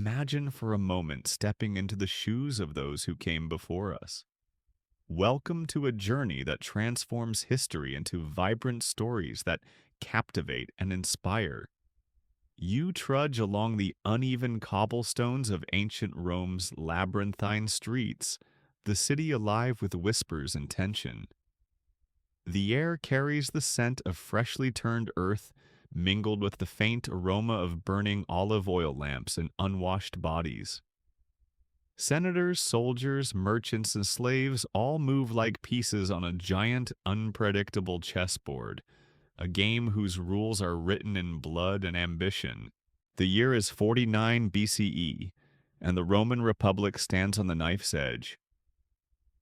imagine for a moment stepping into the shoes of those who came before us. Welcome to a journey that transforms history into vibrant stories that captivate and inspire. You trudge along the uneven cobblestones of ancient Rome's labyrinthine streets, the city alive with whispers and tension. The air carries the scent of freshly turned earth, mingled with the faint aroma of burning olive oil lamps and unwashed bodies. Senators, soldiers, merchants, and slaves all move like pieces on a giant, unpredictable chessboard, a game whose rules are written in blood and ambition. The year is 49 BCE, and the Roman Republic stands on the knife's edge.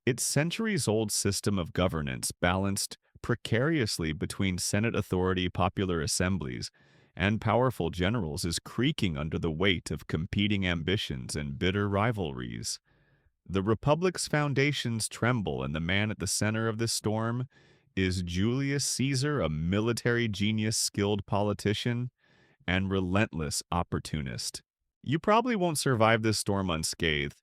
Its centuries-old system of governance, balanced precariously between Senate authority, popular assemblies, and powerful generals, is creaking under the weight of competing ambitions and bitter rivalries. The Republic's foundations tremble, and the man at the center of this storm is Julius Caesar, a military genius, skilled politician, and relentless opportunist. You probably won't survive this storm unscathed,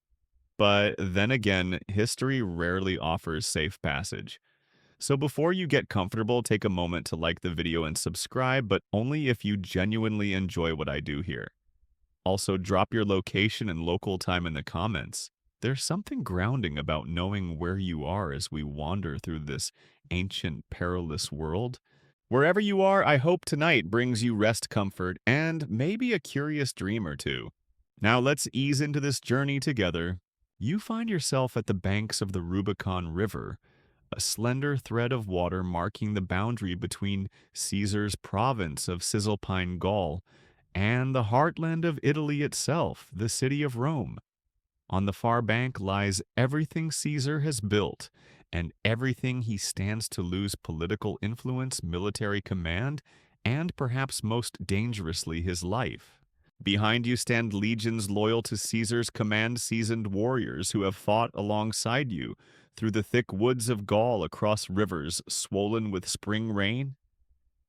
but then again, history rarely offers safe passage. So before you get comfortable, take a moment to like the video and subscribe, but only if you genuinely enjoy what I do here. Also, drop your location and local time in the comments. There's something grounding about knowing where you are as we wander through this ancient, perilous world. Wherever you are, I hope tonight brings you rest, comfort, and maybe a curious dream or two. Now let's ease into this journey together. You find yourself at the banks of the Rubicon River, a slender thread of water marking the boundary between Caesar's province of Cisalpine Gaul and the heartland of Italy itself, the city of Rome. On the far bank lies everything Caesar has built and everything he stands to lose: political influence, military command, and perhaps most dangerously, his life. Behind you stand legions loyal to Caesar's command, seasoned warriors who have fought alongside you through the thick woods of Gaul, across rivers swollen with spring rain,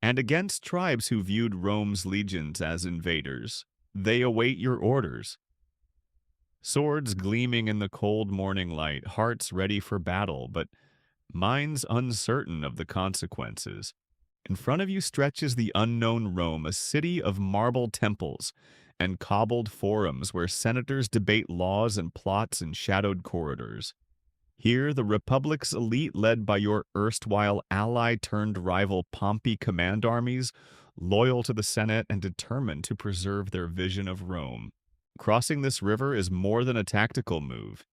and against tribes who viewed Rome's legions as invaders. They await your orders. Swords gleaming in the cold morning light, hearts ready for battle, but minds uncertain of the consequences. In front of you stretches the unknown Rome, a city of marble temples and cobbled forums where senators debate laws and plots in shadowed corridors. Here, the Republic's elite, led by your erstwhile ally-turned-rival Pompey, command armies, loyal to the Senate and determined to preserve their vision of Rome. Crossing this river is more than a tactical move.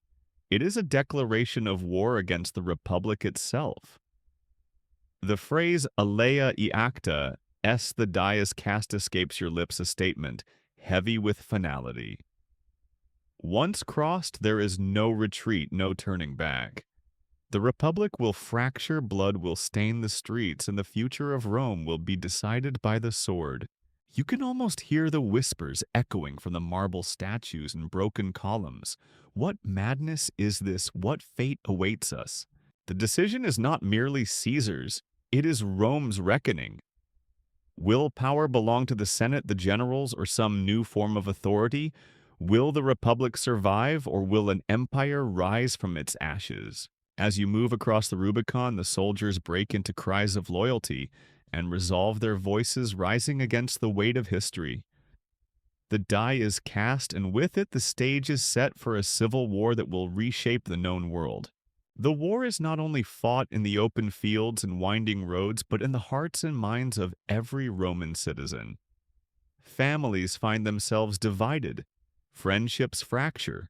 It is a declaration of war against the Republic itself. The phrase "alea e acta, s the die is cast" escapes your lips, a statement heavy with finality. Once crossed, there is no retreat, no turning back. The Republic will fracture, blood will stain the streets, and the future of Rome will be decided by the sword. You can almost hear the whispers echoing from the marble statues and broken columns. What madness is this? What fate awaits us? The decision is not merely Caesar's, it is Rome's reckoning. Will power belong to the Senate, the generals, or some new form of authority? Will the Republic survive, or will an empire rise from its ashes? As you move across the Rubicon, the soldiers break into cries of loyalty and resolve, their voices rising against the weight of history. The die is cast, and with it the stage is set for a civil war that will reshape the known world. The war is not only fought in the open fields and winding roads, but in the hearts and minds of every Roman citizen. Families find themselves divided. Friendships fracture.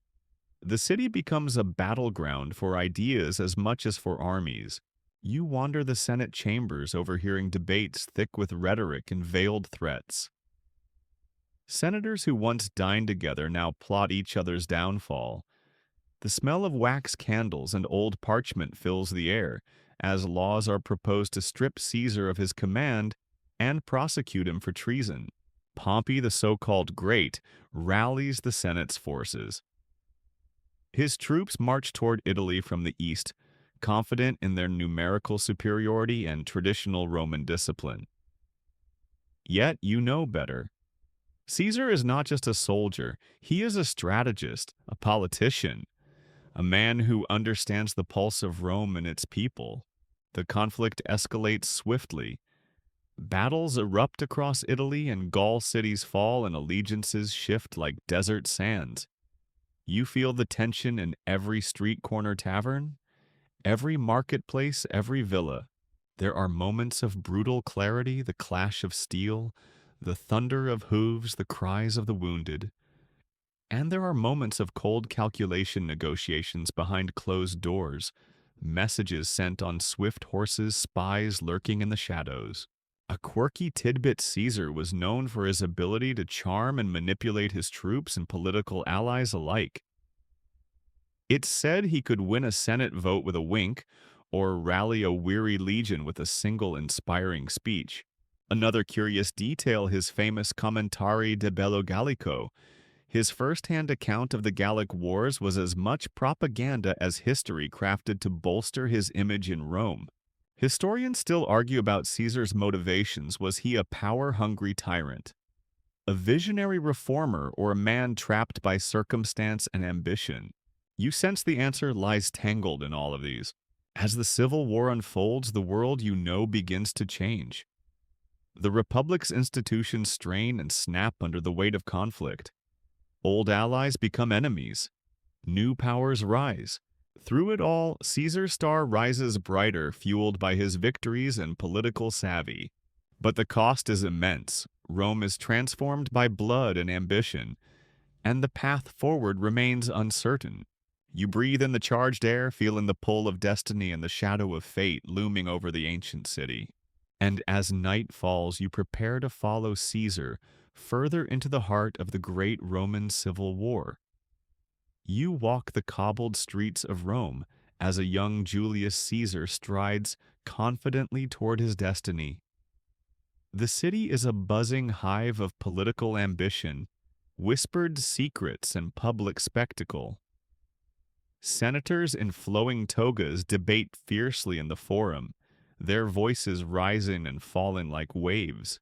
The city becomes a battleground for ideas as much as for armies. You wander the Senate chambers, overhearing debates thick with rhetoric and veiled threats. Senators who once dined together now plot each other's downfall. The smell of wax candles and old parchment fills the air, as laws are proposed to strip Caesar of his command and prosecute him for treason. Pompey, the so-called Great, rallies the Senate's forces. His troops march toward Italy from the east, confident in their numerical superiority and traditional Roman discipline. Yet you know better. Caesar is not just a soldier, he is a strategist, a politician, a man who understands the pulse of Rome and its people. The conflict escalates swiftly. Battles erupt across Italy, and Gaul cities fall, and allegiances shift like desert sands. You feel the tension in every street corner tavern, every marketplace, every villa. There are moments of brutal clarity, the clash of steel, the thunder of hooves, the cries of the wounded. And there are moments of cold calculation negotiations behind closed doors, messages sent on swift horses, spies lurking in the shadows. A quirky tidbit, Caesar was known for his ability to charm and manipulate his troops and political allies alike. It's said he could win a Senate vote with a wink, or rally a weary legion with a single inspiring speech. Another curious detail, his famous Commentari de Bello Gallico. His first-hand account of the Gallic Wars was as much propaganda as history crafted to bolster his image in Rome. Historians still argue about Caesar's motivations. Was he a power-hungry tyrant, a visionary reformer, or a man trapped by circumstance and ambition? You sense the answer lies tangled in all of these. As the Civil War unfolds, the world you know begins to change. The Republic's institutions strain and snap under the weight of conflict. Old allies become enemies. New powers rise. Through it all, Caesar's star rises brighter, fueled by his victories and political savvy. But the cost is immense. Rome is transformed by blood and ambition, and the path forward remains uncertain. You breathe in the charged air, feeling the pull of destiny and the shadow of fate looming over the ancient city. And as night falls, you prepare to follow Caesar further into the heart of the great Roman Civil War. You walk the cobbled streets of Rome as a young Julius Caesar strides confidently toward his destiny. The city is a buzzing hive of political ambition, whispered secrets, and public spectacle. Senators in flowing togas debate fiercely in the forum, their voices rising and falling like waves.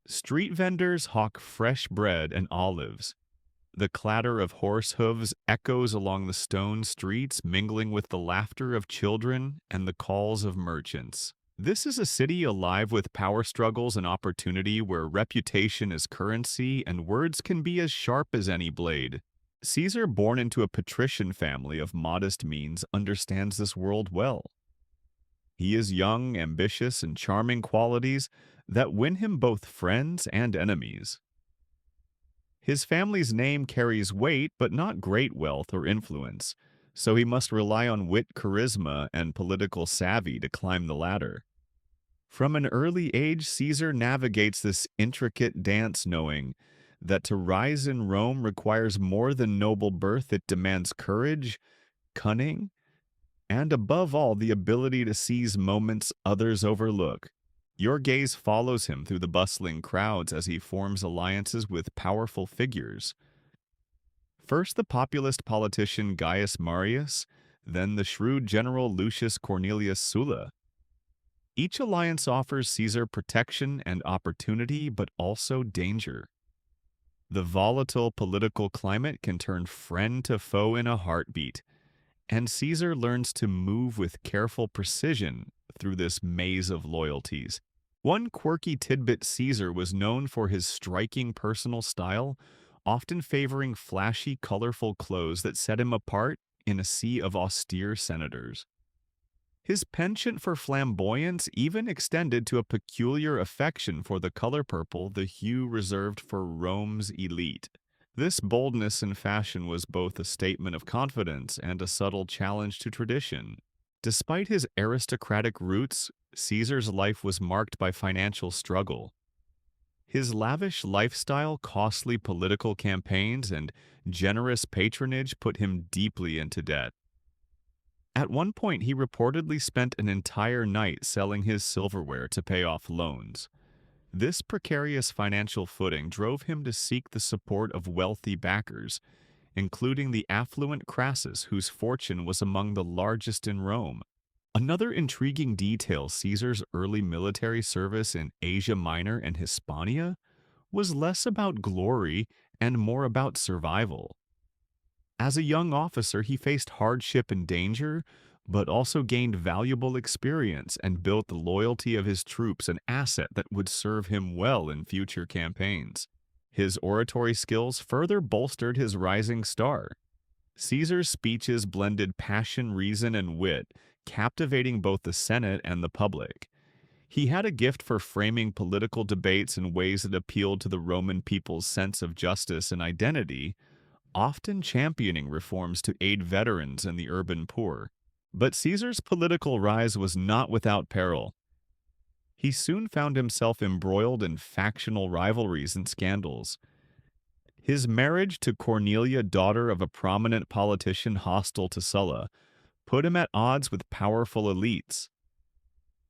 Street vendors hawk fresh bread and olives. The clatter of horse hooves echoes along the stone streets, mingling with the laughter of children and the calls of merchants. This is a city alive with power struggles and opportunity, where reputation is currency and words can be as sharp as any blade. Caesar, born into a patrician family of modest means, understands this world well. He is young, ambitious, and charming, qualities that win him both friends and enemies. His family's name carries weight, but not great wealth or influence, so he must rely on wit, charisma, and political savvy to climb the ladder. From an early age, Caesar navigates this intricate dance, knowing that to rise in Rome requires more than noble birth. It demands courage, cunning, and above all, the ability to seize moments others overlook. Your gaze follows him through the bustling crowds as he forms alliances with powerful figures. First the populist politician Gaius Marius, then the shrewd general Lucius Cornelius Sulla. Each alliance offers Caesar protection and opportunity, but also danger. The volatile political climate can turn friend to foe in a heartbeat, and Caesar learns to move with careful precision through this maze of loyalties. One quirky tidbit: Caesar was known for his striking personal style, often favoring flashy, colorful clothes that set him apart in a sea of austere senators. His penchant for flamboyance even extended to a peculiar affection for the color purple, the hue reserved for Rome's elite. This boldness in fashion was both a statement of confidence and a subtle challenge to tradition. Despite his aristocratic roots, Caesar's life was marked by financial struggle. His lavish lifestyle, costly political campaigns, and generous patronage put him deeply into debt. At one point, he reportedly spent an entire night selling his silverware to pay off loans. This precarious financial footing drove him to seek the support of wealthy backers, including the affluent Crassus, whose fortune was among the largest in Rome. Another intriguing detail: Caesar's early military service in Asia Minor and Hispania was less about glory and more about survival. As a young officer, he faced hardship and danger, but also gained valuable experience and built the loyalty of his troops, an asset that would serve him well in future campaigns. His oratory skills further bolstered his rising star. Caesar's speeches blended passion, reason, and wit, captivating both the Senate and the public. He had a gift for framing political debates in ways that appealed to the Roman people's sense of justice and identity, often championing reforms to aid veterans and the urban poor. But Caesar's political rise was not without peril. He soon found himself embroiled in factional rivalries and scandals. His marriage to Cornelia, daughter of a prominent politician hostile to Sulla, put him at odds with powerful elites.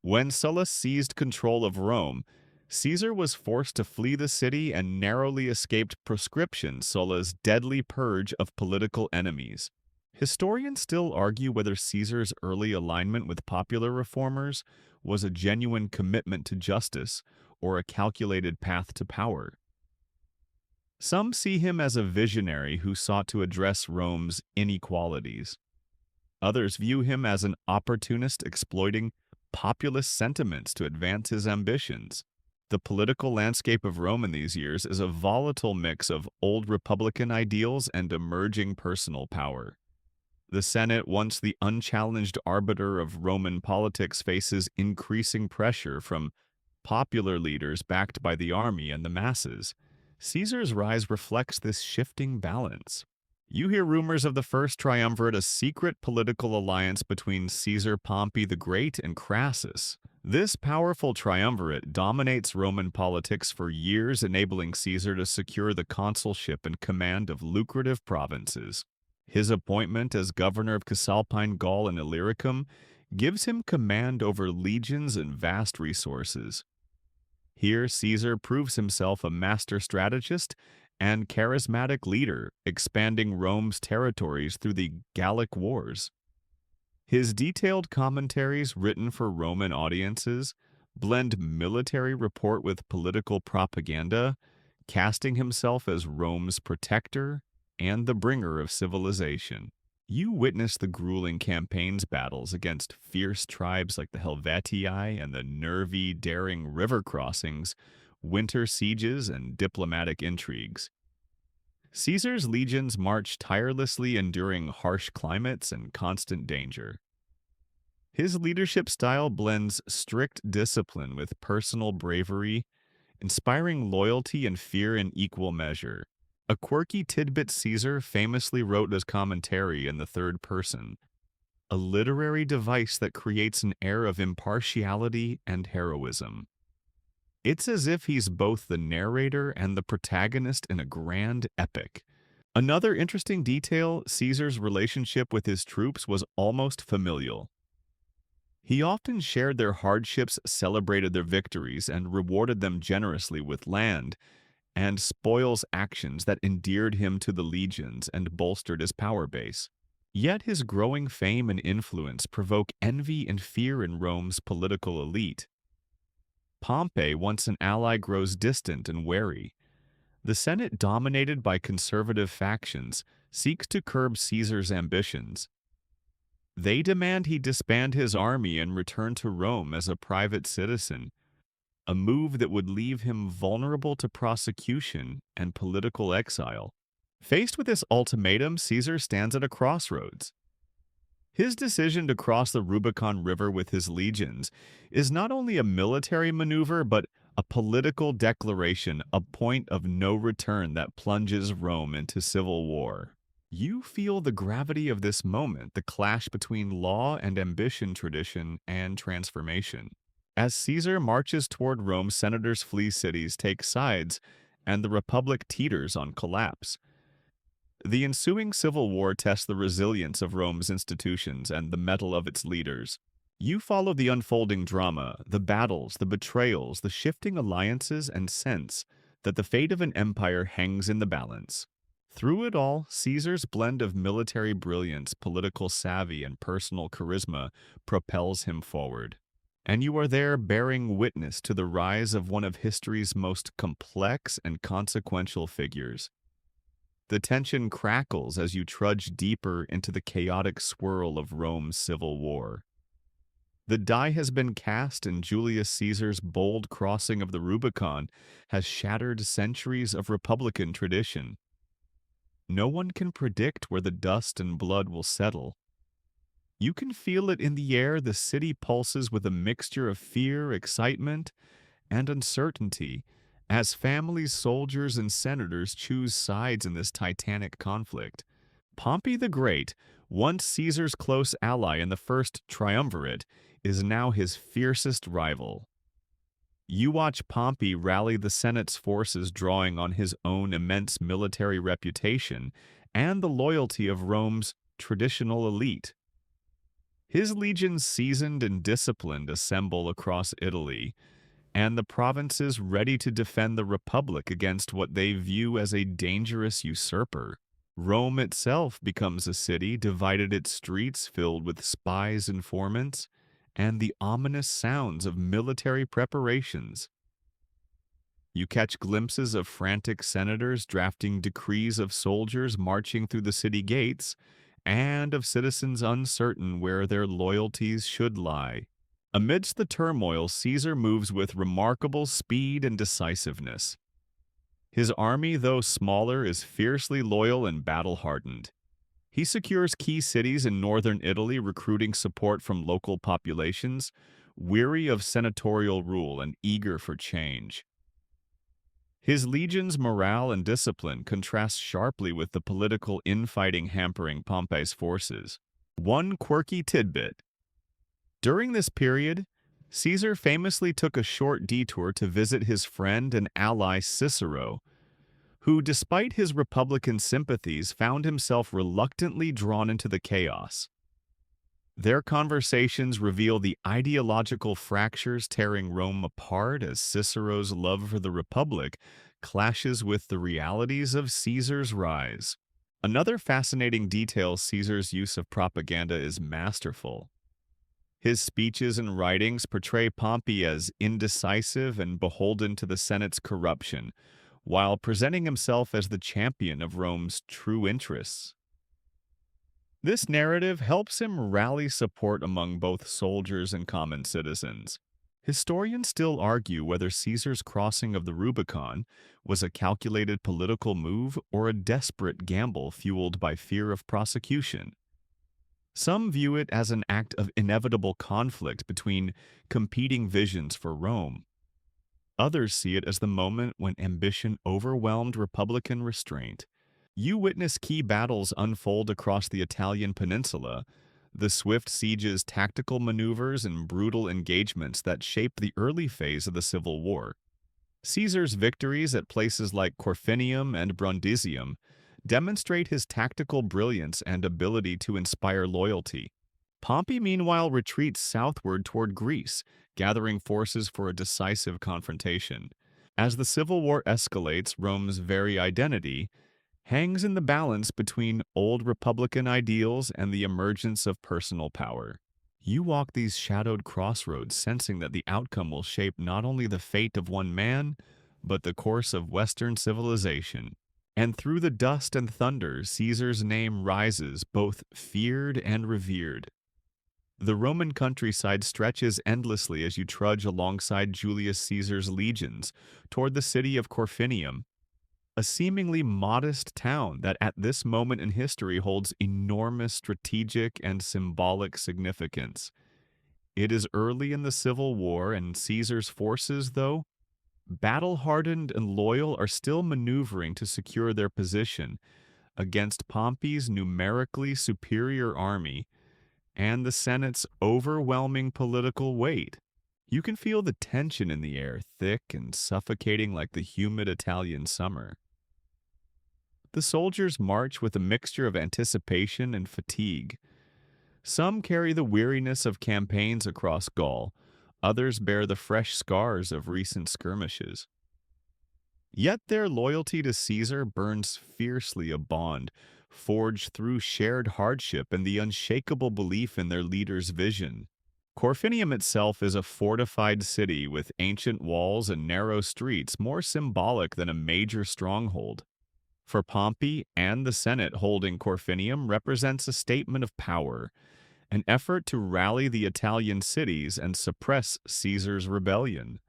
When Sulla seized control of Rome, Caesar was forced to flee the city and narrowly escaped proscription, Sulla's deadly purge of political enemies. Historians still argue whether Caesar's early alignment with popular reformers was a genuine commitment to justice or a calculated path to power. Some see him as a visionary who sought to address Rome's inequalities. Others view him as an opportunist exploiting populist sentiments to advance his ambitions. The political landscape of Rome in these years is a volatile mix of old republican ideals and emerging personal power. The Senate, once the unchallenged arbiter of Roman politics, faces increasing pressure from popular leaders backed by the army and the masses. Caesar's rise reflects this shifting balance. You hear rumors of the First Triumvirate, a secret political alliance between Caesar, Pompey the Great, and Crassus. This powerful triumvirate dominates Roman politics for years, enabling Caesar to secure the consulship and command of lucrative provinces. His appointment as governor of Cisalpine Gaul and Illyricum gives him command over legions and vast resources. Here, Caesar proves himself a master strategist and charismatic leader, expanding Rome's territories through the Gallic Wars. His detailed commentaries, written for Roman audiences, blend military report with political propaganda, casting himself as Rome's protector and the bringer of civilization. You witness the grueling campaigns battles against fierce tribes like the Helvetii and the nervy, daring river crossings, winter sieges, and diplomatic intrigues. Caesar's legions marched tirelessly, enduring harsh climates and constant danger. His leadership style blends strict discipline with personal bravery, inspiring loyalty and fear in equal measure. A quirky tidbit: Caesar famously wrote his commentary in the third person, a literary device that creates an air of impartiality and heroism. It's as if he's both the narrator and the protagonist in a grand epic. Another interesting detail: Caesar's relationship with his troops was almost familial. He often shared their hardships, celebrated their victories, and rewarded them generously with land and spoils, actions that endeared him to the legions and bolstered his power base. Yet his growing fame and influence provoke envy and fear in Rome's political elite. Pompey, once an ally, grows distant and wary. The Senate, dominated by conservative factions, seeks to curb Caesar's ambitions. They demand he disband his army and return to Rome as a private citizen, a move that would leave him vulnerable to prosecution and political exile. Faced with this ultimatum, Caesar stands at a crossroads. His decision to cross the Rubicon River with his legions is not only a military maneuver, but a political declaration, a point of no return that plunges Rome into civil war. You feel the gravity of this moment, the clash between law and ambition, tradition and transformation. As Caesar marches toward Rome, senators flee cities, take sides, and the Republic teeters on collapse. The ensuing civil war tests the resilience of Rome's institutions and the mettle of its leaders. You follow the unfolding drama, the battles, the betrayals, the shifting alliances, and sense that the fate of an empire hangs in the balance. Through it all, Caesar's blend of military brilliance, political savvy, and personal charisma propels him forward. and you are there bearing witness to the rise of one of history's most complex and consequential figures. The tension crackles as you trudge deeper into the chaotic swirl of Rome's civil war. The die has been cast, and Julius Caesar's bold crossing of the Rubicon has shattered centuries of republican tradition. No one can predict where the dust and blood will settle. You can feel it in the air. The city pulses with a mixture of fear, excitement, and uncertainty as families, soldiers, and senators choose sides in this titanic conflict. Pompey the Great, once Caesar's close ally in the first triumvirate, is now his fiercest rival. You watch Pompey rally the Senate's forces, drawing on his own immense military reputation and the loyalty of Rome's traditional elite. His legions, seasoned and disciplined, assemble across Italy, and the provinces ready to defend the Republic against what they view as a dangerous usurper. Rome itself becomes a city, divided, its streets filled with spies, informants, and the ominous sounds of military preparations. You catch glimpses of frantic senators drafting decrees, of soldiers marching through the city gates, and of citizens uncertain where their loyalties should lie. Amidst the turmoil, Caesar moves with remarkable speed and decisiveness. His army, though smaller, is fiercely loyal and battle-hardened. He secures key cities in northern Italy, recruiting support from local populations, weary of senatorial rule and eager for change. His legion's morale and discipline contrast sharply with the political infighting hampering Pompey's forces. One quirky tidbit: during this period, Caesar famously took a short detour to visit his friend and ally Cicero, who, despite his republican sympathies, found himself reluctantly drawn into the chaos. Their conversations reveal the ideological fractures tearing Rome apart, as Cicero's love for the Republic clashes with the realities of Caesar's rise. Another fascinating detail: Caesar's use of propaganda is masterful. His speeches and writings portray Pompey as indecisive and beholden to the Senate's corruption, while presenting himself as the champion of Rome's true interests. This narrative helps him rally support among both soldiers and common citizens. Historians still argue whether Caesar's crossing of the Rubicon was a calculated political move or a desperate gamble fueled by fear of prosecution. Some view it as an act of inevitable conflict between competing visions for Rome. Others see it as the moment when ambition overwhelmed republican restraint. You witness key battles unfold across the Italian peninsula, the swift sieges, tactical maneuvers, and brutal engagements that shape the early phase of the Civil War. Caesar's victories at places like Corfinium and Brundisium demonstrate his tactical brilliance and ability to inspire loyalty. Pompey, meanwhile, retreats southward toward Greece, gathering forces for a decisive confrontation. As the Civil War escalates, Rome's very identity hangs in the balance between old republican ideals and the emergence of personal power. You walk these shadowed crossroads, sensing that the outcome will shape not only the fate of one man, but the course of Western civilization. And through the dust and thunder, Caesar's name rises, both feared and revered. The Roman countryside stretches endlessly as you trudge alongside Julius Caesar's legions toward the city of Corfinium, a seemingly modest town that at this moment in history holds enormous strategic and symbolic significance. It is early in the Civil War, and Caesar's forces, though battle-hardened and loyal, are still maneuvering to secure their position against Pompey's numerically superior army and the Senate's overwhelming political weight. You can feel the tension in the air, thick and suffocating like the humid Italian summer. The soldiers march with a mixture of anticipation and fatigue. Some carry the weariness of campaigns across Gaul, others bear the fresh scars of recent skirmishes. Yet their loyalty to Caesar burns fiercely, a bond forged through shared hardship and the unshakable belief in their leader's vision. Corfinium itself is a fortified city with ancient walls and narrow streets, more symbolic than a major stronghold. For Pompey and the Senate, holding Corfinium represents a statement of power, an effort to rally the Italian cities and suppress Caesar's rebellion.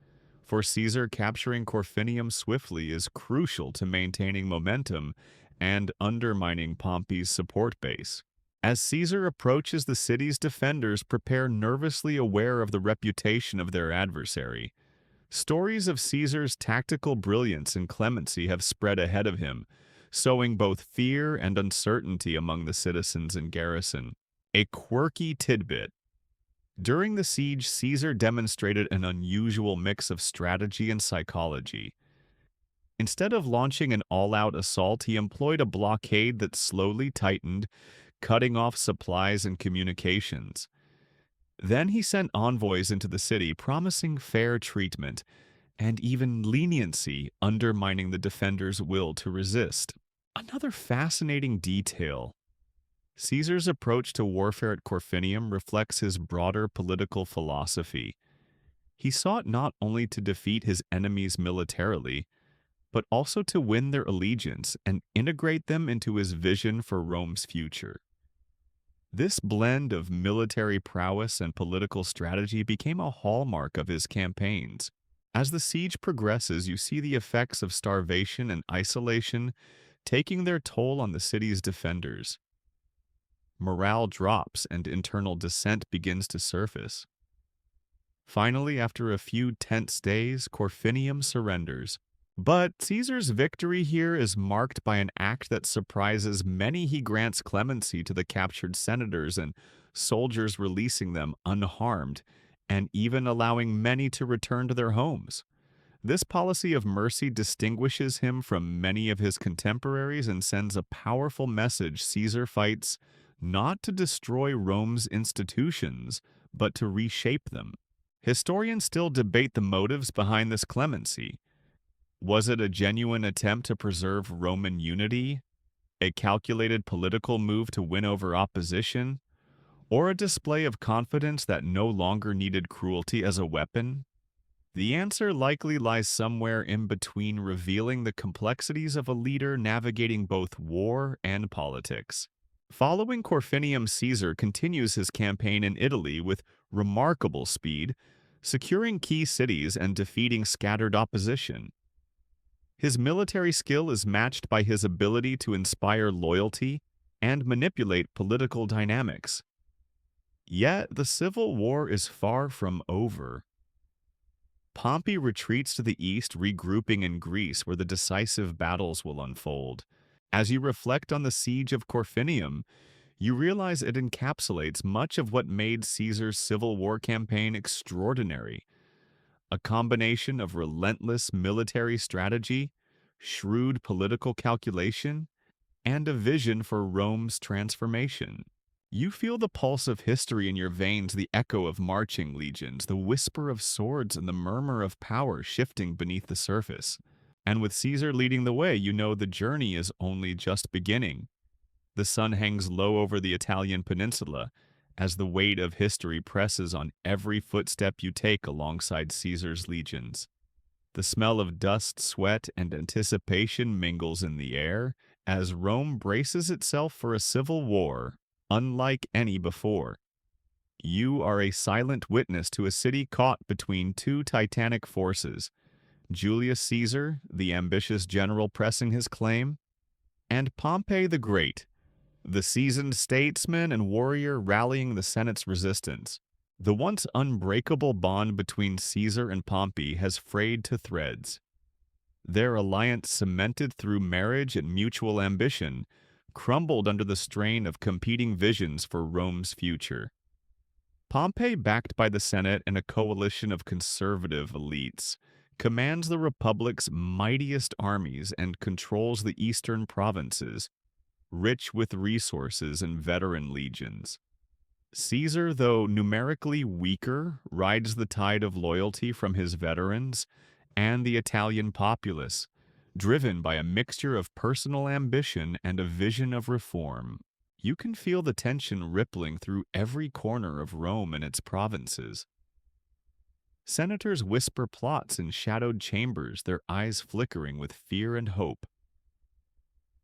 For Caesar, capturing Corfinium swiftly is crucial to maintaining momentum and undermining Pompey's support base. As Caesar approaches, the city's defenders prepare, nervously aware of the reputation of their adversary. Stories of Caesar's tactical brilliance and clemency have spread ahead of him, sowing both fear and uncertainty among the citizens in garrison. A quirky tidbit. During the siege, Caesar demonstrated an unusual mix of strategy and psychology. Instead of launching an all-out assault, he employed a blockade that slowly tightened, cutting off supplies and communications. Then he sent envoys into the city, promising fair treatment and even leniency, undermining the defenders' will to resist. Another fascinating detail. Caesar's approach to warfare at Corfinium reflects his broader political philosophy. He sought not only to defeat his enemies militarily, but also to win their allegiance and integrate them into his vision for Rome's future. This blend of military prowess and political strategy became a hallmark of his campaigns. As the siege progresses, you see the effects of starvation and isolation taking their toll on the city's defenders. Morale drops and internal dissent begins to surface. Finally, after a few tense days, Corfinium surrenders. But Caesar's victory here is marked by an act that surprises many. He grants clemency to the captured senators and soldiers, releasing them unharmed, and even allowing many to return to their homes. This policy of mercy distinguishes him from many of his contemporaries and sends a powerful message. Caesar fights not to destroy Rome's institutions, but to reshape them. Historians still debate the motives behind this clemency. Was it a genuine attempt to preserve Roman unity, a calculated political move to win over opposition, or a display of confidence that no longer needed cruelty as a weapon? The answer likely lies somewhere in between, revealing the complexities of a leader navigating both war and politics. Following Corfinium, Caesar continues his campaign in Italy with remarkable speed, securing key cities and defeating scattered opposition. His military skill is matched by his ability to inspire loyalty and manipulate political dynamics. Yet, the civil war is far from over. Pompey retreats to the east, regrouping in Greece, where the decisive battles will unfold. As you reflect on the siege of Corfinium, you realize it encapsulates much of what made Caesar's civil war campaign extraordinary. A combination of relentless military strategy, shrewd political calculation, and a vision for Rome's transformation. You feel the pulse of history in your veins, the echo of marching legions, the whisper of swords, and the murmur of power shifting beneath the surface. And with Caesar leading the way, you know the journey is only just beginning. The sun hangs low over the Italian peninsula as the weight of history presses on every footstep you take alongside Caesar's legions. The smell of dust, sweat, and anticipation mingles in the air as Rome braces itself for a civil war unlike any before. You are a silent witness to a city caught between two titanic forces: Julius Caesar, the ambitious general pressing his claim, and Pompey the Great, the seasoned statesman and warrior rallying the Senate's resistance. The once unbreakable bond between Caesar and Pompey has frayed to threads. Their alliance, cemented through marriage and mutual ambition, crumbled under the strain of competing visions for Rome's future. Pompey, backed by the Senate and a coalition of conservative elites, commands the Republic's mightiest armies and controls the eastern provinces, rich with resources and veteran legions. Caesar, though numerically weaker, rides the tide of loyalty from his veterans and the Italian populace, driven by a mixture of personal ambition and a vision of reform. You can feel the tension rippling through every corner of Rome and its provinces. Senators whisper plots in shadowed chambers, their eyes flickering with fear and hope.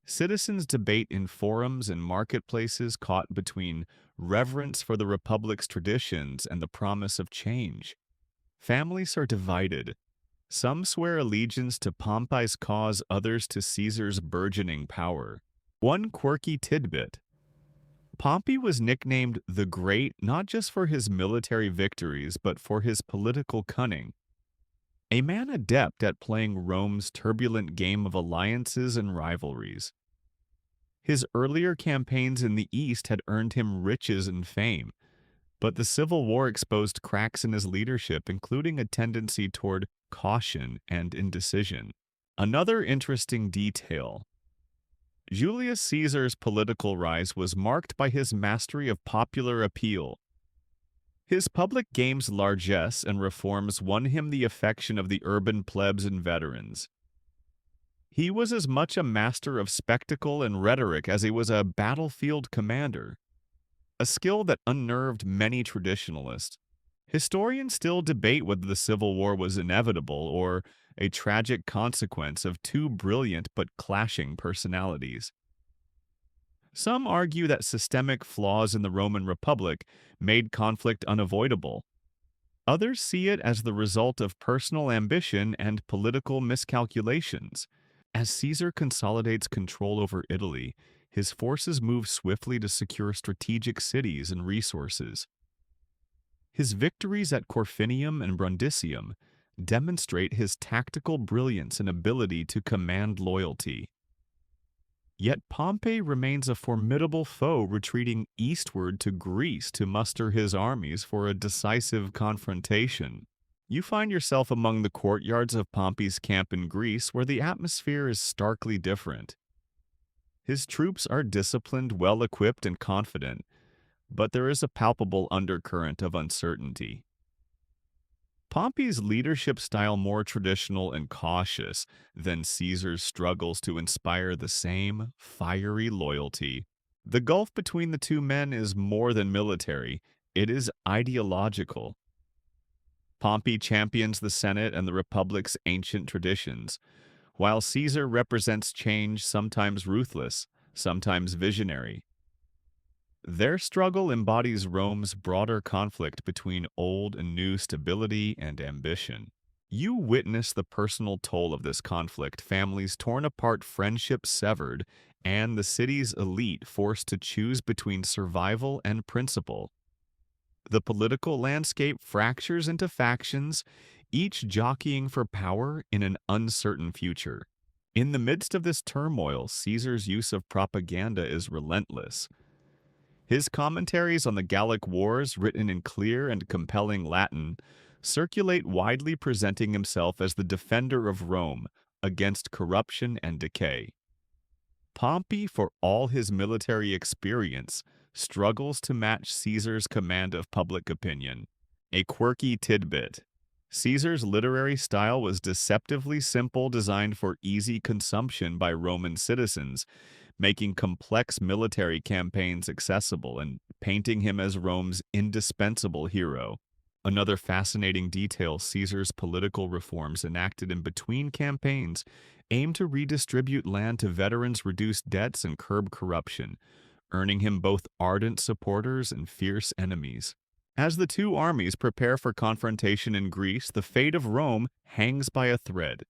Citizens debate in forums and marketplaces caught between reverence for the Republic's traditions and the promise of change. Families are divided. Some swear allegiance to Pompey's cause, others to Caesar's burgeoning power. One quirky tidbit: Pompey was nicknamed the Great not just for his military victories, but for his political cunning. A man adept at playing Rome's turbulent game of alliances and rivalries. His earlier campaigns in the East had earned him riches and fame, but the Civil War exposed cracks in his leadership, including a tendency toward caution and indecision. Another interesting detail: Julius Caesar's political rise was marked by his mastery of popular appeal. His public games largesse and reforms won him the affection of the urban plebs and veterans. He was as much a master of spectacle and rhetoric as he was a battlefield commander, a skill that unnerved many traditionalists. Historians still debate whether the Civil War was inevitable or a tragic consequence of two brilliant but clashing personalities. Some argue that systemic flaws in the Roman Republic made conflict unavoidable. Others see it as the result of personal ambition and political miscalculations. As Caesar consolidates control over Italy, his forces move swiftly to secure strategic cities and resources. His victories at Corfinium and Brundisium demonstrate his tactical brilliance and ability to command loyalty. Yet Pompey remains a formidable foe, retreating eastward to Greece to muster his armies for a decisive confrontation. You find yourself among the courtyards of Pompey's camp in Greece, where the atmosphere is starkly different. His troops are disciplined, well-equipped, and confident, but there is a palpable undercurrent of uncertainty. Pompey's leadership style more traditional and cautious than Caesar's struggles to inspire the same fiery loyalty. The gulf between the two men is more than military, it is ideological. Pompey champions the Senate and the Republic's ancient traditions, while Caesar represents change, sometimes ruthless, sometimes visionary. Their struggle embodies Rome's broader conflict between old and new stability and ambition. You witness the personal toll of this conflict, families torn apart, friendships severed, and the city's elite forced to choose between survival and principle. The political landscape fractures into factions, each jockeying for power in an uncertain future. In the midst of this turmoil, Caesar's use of propaganda is relentless. His commentaries on the Gallic Wars, written in clear and compelling Latin, circulate widely, presenting himself as the defender of Rome against corruption and decay. Pompey, for all his military experience, struggles to match Caesar's command of public opinion. A quirky tidbit: Caesar's literary style was deceptively simple, designed for easy consumption by Roman citizens, making complex military campaigns accessible and painting him as Rome's indispensable hero. Another fascinating detail: Caesar's political reforms enacted in between campaigns aim to redistribute land to veterans, reduce debts, and curb corruption, earning him both ardent supporters and fierce enemies. As the two armies prepare for confrontation in Greece, the fate of Rome hangs by a thread.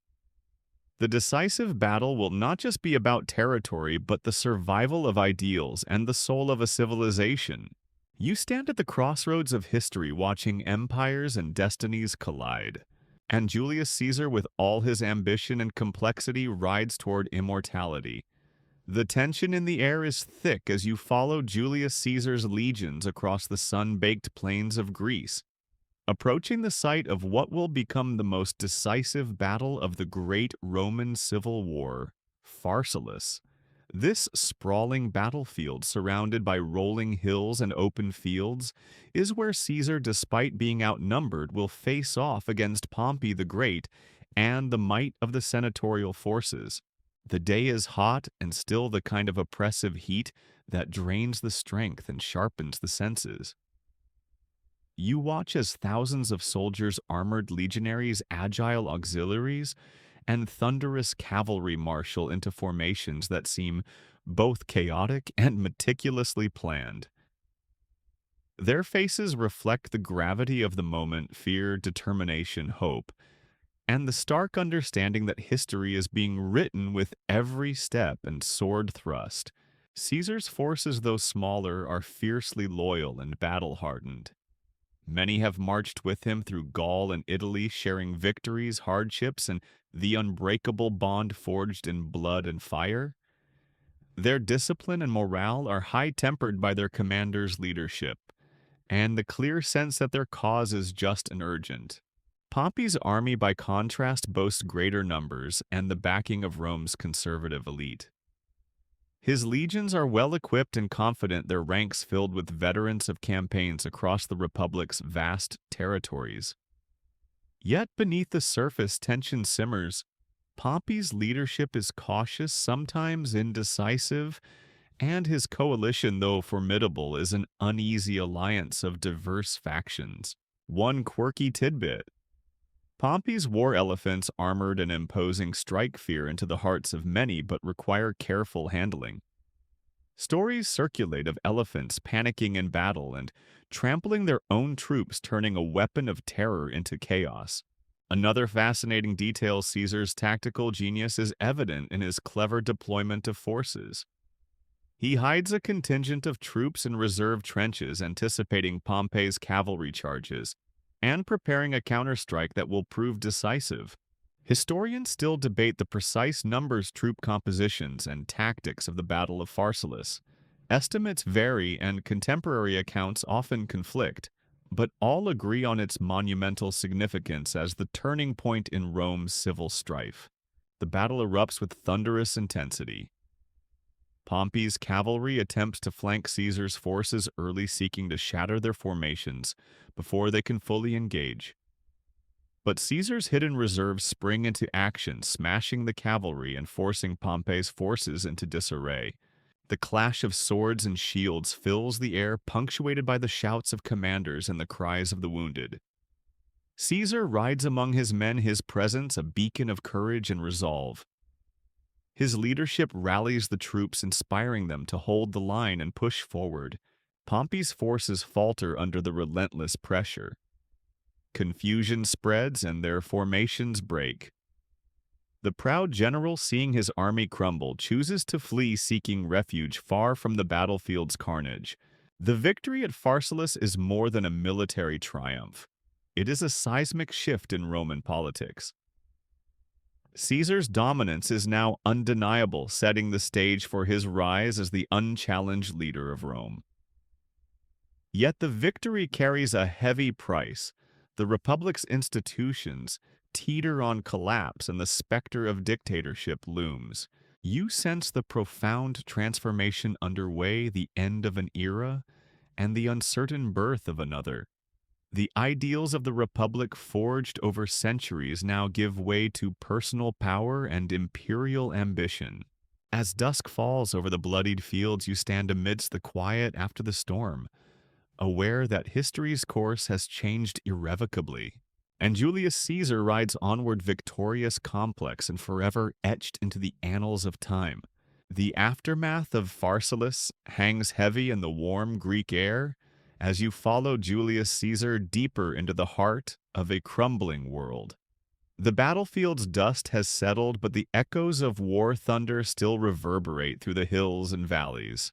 The decisive battle will not just be about territory, but the survival of ideals and the soul of a civilization. You stand at the crossroads of history, watching empires and destinies collide. And Julius Caesar, with all his ambition and complexity, rides toward immortality. The tension in the air is thick as you follow Julius Caesar's legions across the sun-baked plains of Greece, approaching the site of what will become the most decisive battle of the great Roman Civil War, Pharsalus. This sprawling battlefield, surrounded by rolling hills and open fields, is where Caesar, despite being outnumbered, will face off against Pompey the Great and the might of the senatorial forces. The day is hot and still the kind of oppressive heat that drains the strength and sharpens the senses. You watch as thousands of soldiers, armored legionaries, agile auxiliaries, and thunderous cavalry marshal into formations that seem both chaotic and meticulously planned. Their faces reflect the gravity of the moment, fear, determination, hope, and the stark understanding that history is being written with every step and sword thrust. Caesar's forces, though smaller, are fiercely loyal and battle-hardened. Many have marched with him through Gaul and Italy, sharing victories, hardships, and the unbreakable bond forged in blood and fire. Their discipline and morale are high-tempered by their commander's leadership, and the clear sense that their cause is just and urgent. Pompey's army, by contrast, boasts greater numbers and the backing of Rome's conservative elite. His legions are well-equipped and confident, their ranks filled with veterans of campaigns across the Republic's vast territories. Yet beneath the surface, tension simmers. Pompey's leadership is cautious, sometimes indecisive, and his coalition, though formidable, is an uneasy alliance of diverse factions. One quirky tidbit: Pompey's war elephants, armored and imposing, strike fear into the hearts of many but require careful handling. Stories circulate of elephants panicking in battle and trampling their own troops, turning a weapon of terror into chaos. Another fascinating detail: Caesar's tactical genius is evident in his clever deployment of forces. He hides a contingent of troops in reserve trenches, anticipating Pompey's cavalry charges, and preparing a counterstrike that will prove decisive. Historians still debate the precise numbers, troop compositions, and tactics of the Battle of Pharsalus. Estimates vary and contemporary accounts often conflict, but all agree on its monumental significance as the turning point in Rome's civil strife. The battle erupts with thunderous intensity. Pompey's cavalry attempts to flank Caesar's forces early, seeking to shatter their formations before they can fully engage. But Caesar's hidden reserves spring into action, smashing the cavalry and forcing Pompey's forces into disarray. The clash of swords and shields fills the air, punctuated by the shouts of commanders and the cries of the wounded. Caesar rides among his men, his presence a beacon of courage and resolve. His leadership rallies the troops, inspiring them to hold the line and push forward. Pompey's forces falter under the relentless pressure. Confusion spreads and their formations break. The proud general, seeing his army crumble, chooses to flee, seeking refuge far from the battlefield's carnage. The victory at Pharsalus is more than a military triumph. It is a seismic shift in Roman politics. Caesar's dominance is now undeniable, setting the stage for his rise as the unchallenged leader of Rome. Yet the victory carries a heavy price. The Republic's institutions teeter on collapse, and the specter of dictatorship looms. You sense the profound transformation underway, the end of an era, and the uncertain birth of another. The ideals of the Republic, forged over centuries, now give way to personal power and imperial ambition. As dusk falls over the bloodied fields, you stand amidst the quiet after the storm, aware that history's course has changed irrevocably. And Julius Caesar rides onward victorious, complex, and forever etched into the annals of time. The aftermath of Pharsalus hangs heavy in the warm Greek air as you follow Julius Caesar deeper into the heart of a crumbling world. The battlefield's dust has settled, but the echoes of war thunder still reverberate through the hills and valleys.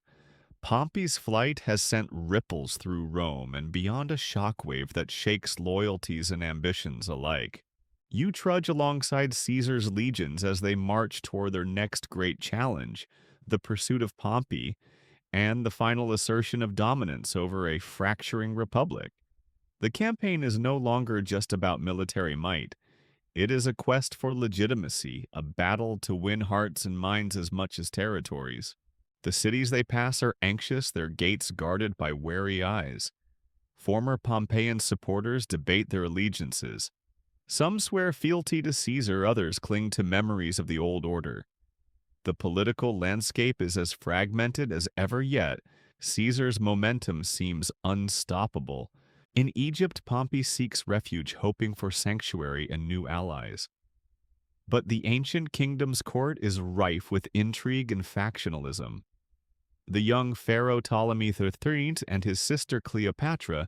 Pompey's flight has sent ripples through Rome and beyond, a shockwave that shakes loyalties and ambitions alike. You trudge alongside Caesar's legions as they march toward their next great challenge, the pursuit of Pompey, and the final assertion of dominance over a fracturing republic. The campaign is no longer just about military might. It is a quest for legitimacy, a battle to win hearts and minds as much as territories. The cities they pass are anxious, their gates guarded by wary eyes. Former Pompeian supporters debate their allegiances. Some swear fealty to Caesar, others cling to memories of the old order. The political landscape is as fragmented as ever yet. Caesar's momentum seems unstoppable. In Egypt, Pompey seeks refuge, hoping for sanctuary and new allies. But the ancient kingdom's court is rife with intrigue and factionalism. The young pharaoh Ptolemy III and his sister Cleopatra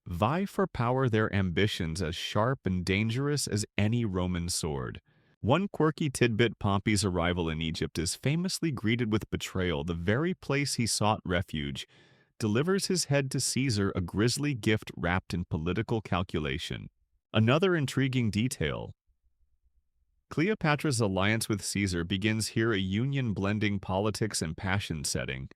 vie for power, their ambitions as sharp and dangerous as any Roman sword. One quirky tidbit: Pompey's arrival in Egypt is famously greeted with betrayal. The very place he sought refuge delivers his head to Caesar, a grisly gift wrapped in political calculation. Another intriguing detail: Cleopatra's alliance with Caesar begins here, a union blending politics and passion, setting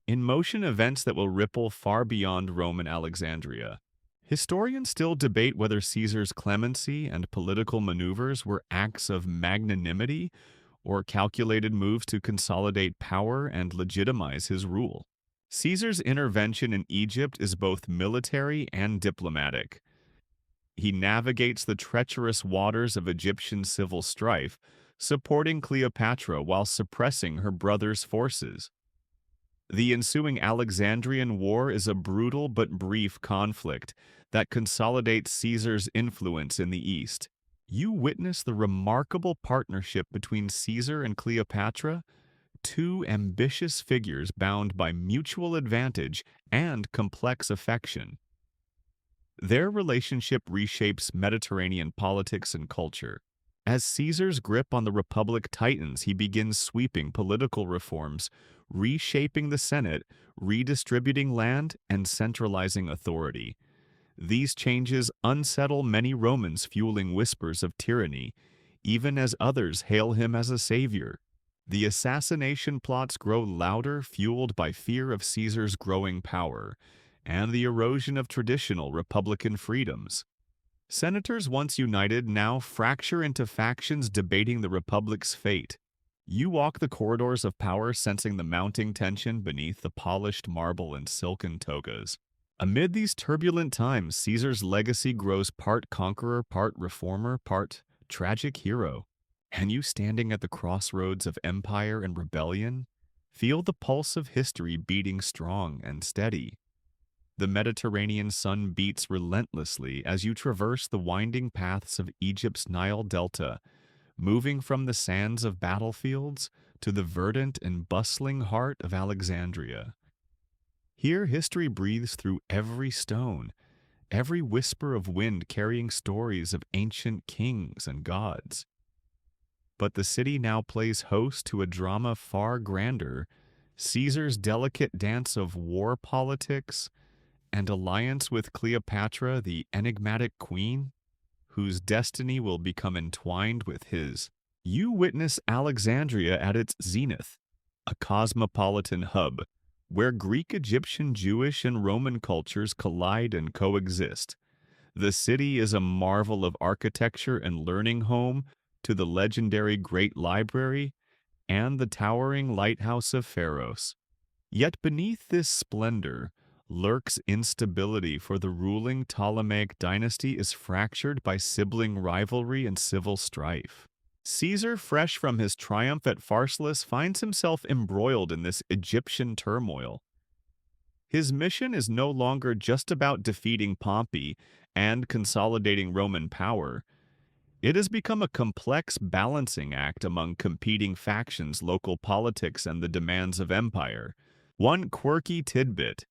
in motion events that will ripple far beyond Rome and Alexandria. Historians still debate whether Caesar's clemency and political maneuvers were acts of magnanimity or calculated moves to consolidate power and legitimize his rule. Caesar's intervention in Egypt is both military and diplomatic. He navigates the treacherous waters of Egyptian civil strife, supporting Cleopatra while suppressing her brother's forces. The ensuing Alexandrian War is a brutal but brief conflict that consolidates Caesar's influence in the East. You witness the remarkable partnership between Caesar and Cleopatra, two ambitious figures bound by mutual advantage and complex affection. Their relationship reshapes Mediterranean politics and culture. As Caesar's grip on the Republic tightens, he begins sweeping political reforms, reshaping the Senate, redistributing land, and centralizing authority. These changes unsettle many Romans, fueling whispers of tyranny, even as others hail him as a savior. The assassination plots grow louder, fueled by fear of Caesar's growing power and the erosion of traditional Republican freedoms. Senators, once united, now fracture into factions debating the Republic's fate. You walk the corridors of power, sensing the mounting tension beneath the polished marble and silken togas. Amid these turbulent times, Caesar's legacy grows, part conqueror, part reformer, part tragic hero. And you, standing at the crossroads of empire and rebellion, feel the pulse of history beating strong and steady. The Mediterranean sun beats relentlessly as you traverse the winding paths of Egypt's Nile Delta, moving from the sands of battlefields to the verdant and bustling heart of Alexandria. Here, history breathes through every stone, every whisper of wind carrying stories of ancient kings and gods. But the city now plays host to a drama far grander: Caesar's delicate dance of war politics and alliance with Cleopatra, the enigmatic queen, whose destiny will become entwined with his. You witness Alexandria at its zenith, a cosmopolitan hub where Greek, Egyptian, Jewish, and Roman cultures collide and coexist. The city is a marvel of architecture and learning, home to the legendary Great Library and the towering lighthouse of Pharos. Yet beneath this splendor lurks instability, for the ruling Ptolemaic dynasty is fractured by sibling rivalry and civil strife. Caesar, fresh from his triumph at Pharsalus, finds himself embroiled in this Egyptian turmoil. His mission is no longer just about defeating Pompey and consolidating Roman power. It has become a complex balancing act among competing factions, local politics, and the demands of empire. One quirky tidbit: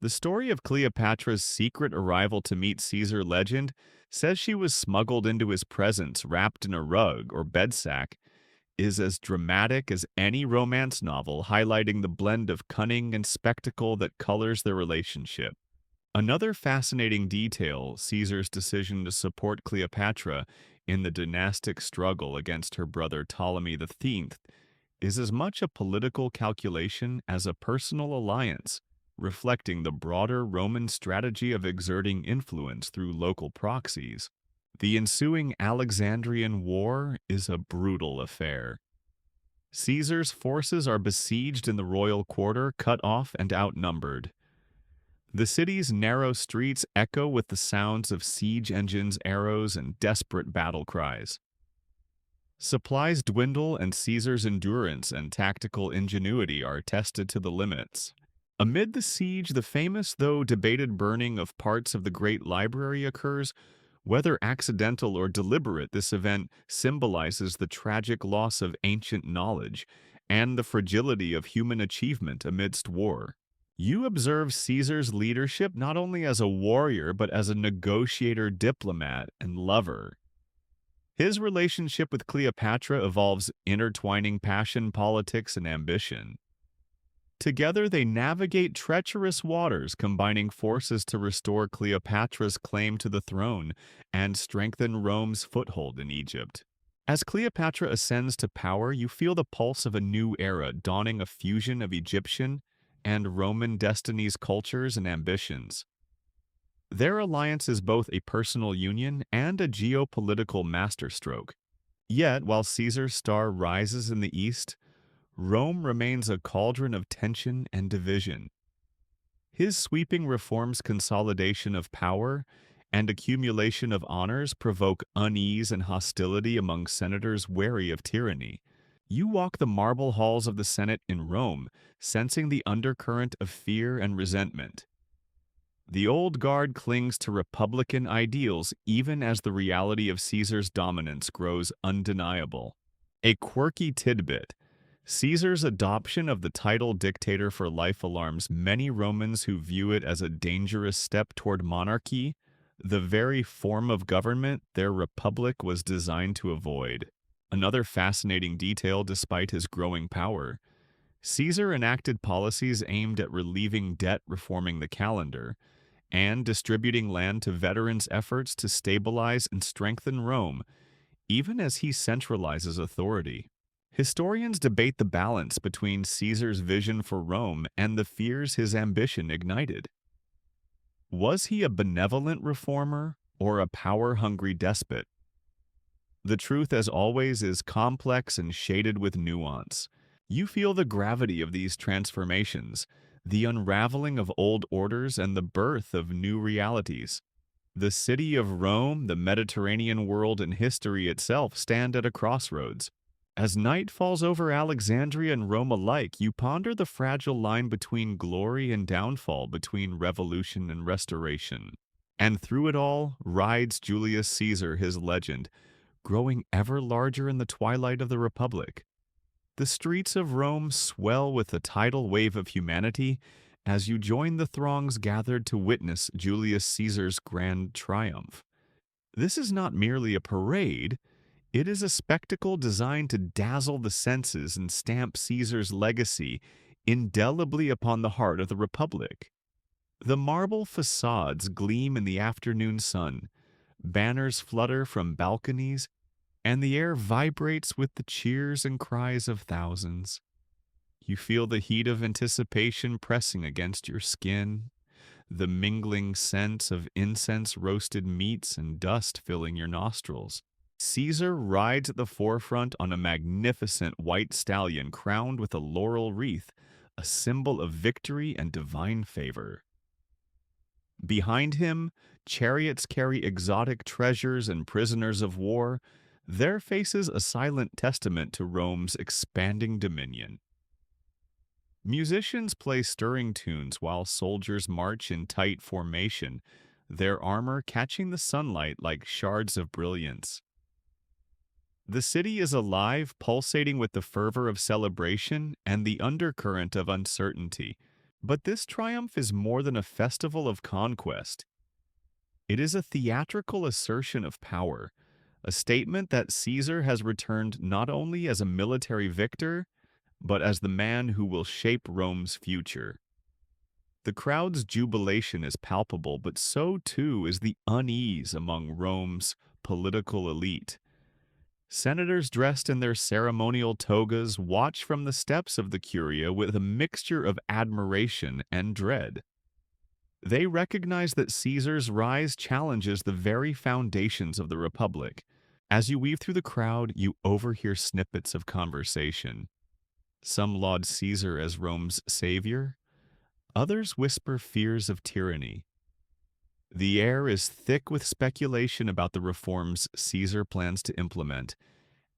the story of Cleopatra's secret arrival to meet Caesar legend says she was smuggled into his presence wrapped in a rug or bedsack, is as dramatic as any romance novel, highlighting the blend of cunning and spectacle that colors their relationship. Another fascinating detail: Caesar's decision to support Cleopatra in the dynastic struggle against her brother Ptolemy XIII is as much a political calculation as a personal alliance, reflecting the broader Roman strategy of exerting influence through local proxies. The ensuing Alexandrian War is a brutal affair. Caesar's forces are besieged in the royal quarter, cut off and outnumbered. The city's narrow streets echo with the sounds of siege engines, arrows, and desperate battle cries. Supplies dwindle and Caesar's endurance and tactical ingenuity are tested to the limits. Amid the siege, the famous though debated burning of parts of the Great Library occurs. Whether accidental or deliberate, this event symbolizes the tragic loss of ancient knowledge and the fragility of human achievement amidst war. You observe Caesar's leadership not only as a warrior but as a negotiator, diplomat, and lover. His relationship with Cleopatra involves intertwining passion, politics, and ambition. Together, they navigate treacherous waters, combining forces to restore Cleopatra's claim to the throne and strengthen Rome's foothold in Egypt. As Cleopatra ascends to power, you feel the pulse of a new era dawning, a fusion of Egyptian and Roman destinies, cultures, and ambitions. Their alliance is both a personal union and a geopolitical masterstroke. Yet, while Caesar's star rises in the east, Rome remains a cauldron of tension and division. His sweeping reforms, consolidation of power, and accumulation of honors provoke unease and hostility among senators wary of tyranny. You walk the marble halls of the Senate in Rome, sensing the undercurrent of fear and resentment. The old guard clings to republican ideals even as the reality of Caesar's dominance grows undeniable. A quirky tidbit: Caesar's adoption of the title dictator for life alarms many Romans who view it as a dangerous step toward monarchy, the very form of government their republic was designed to avoid. Another fascinating detail: despite his growing power, Caesar enacted policies aimed at relieving debt, reforming the calendar, and distributing land to veterans' efforts to stabilize and strengthen Rome, even as he centralizes authority. Historians debate the balance between Caesar's vision for Rome and the fears his ambition ignited. Was he a benevolent reformer or a power-hungry despot? The truth, as always, is complex and shaded with nuance. You feel the gravity of these transformations, the unraveling of old orders and the birth of new realities. The city of Rome, the Mediterranean world, and history itself stand at a crossroads. As night falls over Alexandria and Rome alike, you ponder the fragile line between glory and downfall, between revolution and restoration. And through it all rides Julius Caesar, his legend, growing ever larger in the twilight of the Republic. The streets of Rome swell with the tidal wave of humanity as you join the throngs gathered to witness Julius Caesar's grand triumph. This is not merely a parade, it is a spectacle designed to dazzle the senses and stamp Caesar's legacy indelibly upon the heart of the Republic. The marble facades gleam in the afternoon sun, banners flutter from balconies, and the air vibrates with the cheers and cries of thousands. You feel the heat of anticipation pressing against your skin, the mingling scents of incense, roasted meats, and dust filling your nostrils. Caesar rides at the forefront on a magnificent white stallion crowned with a laurel wreath, a symbol of victory and divine favor. Behind him, chariots carry exotic treasures and prisoners of war, their faces a silent testament to Rome's expanding dominion. Musicians play stirring tunes while soldiers march in tight formation, their armor catching the sunlight like shards of brilliance. The city is alive, pulsating with the fervor of celebration and the undercurrent of uncertainty. But this triumph is more than a festival of conquest. It is a theatrical assertion of power, a statement that Caesar has returned not only as a military victor, but as the man who will shape Rome's future. The crowd's jubilation is palpable, but so too is the unease among Rome's political elite. Senators dressed in their ceremonial togas watch from the steps of the Curia with a mixture of admiration and dread. They recognize that Caesar's rise challenges the very foundations of the Republic. As you weave through the crowd, you overhear snippets of conversation. Some laud Caesar as Rome's savior, others whisper fears of tyranny. The air is thick with speculation about the reforms Caesar plans to implement,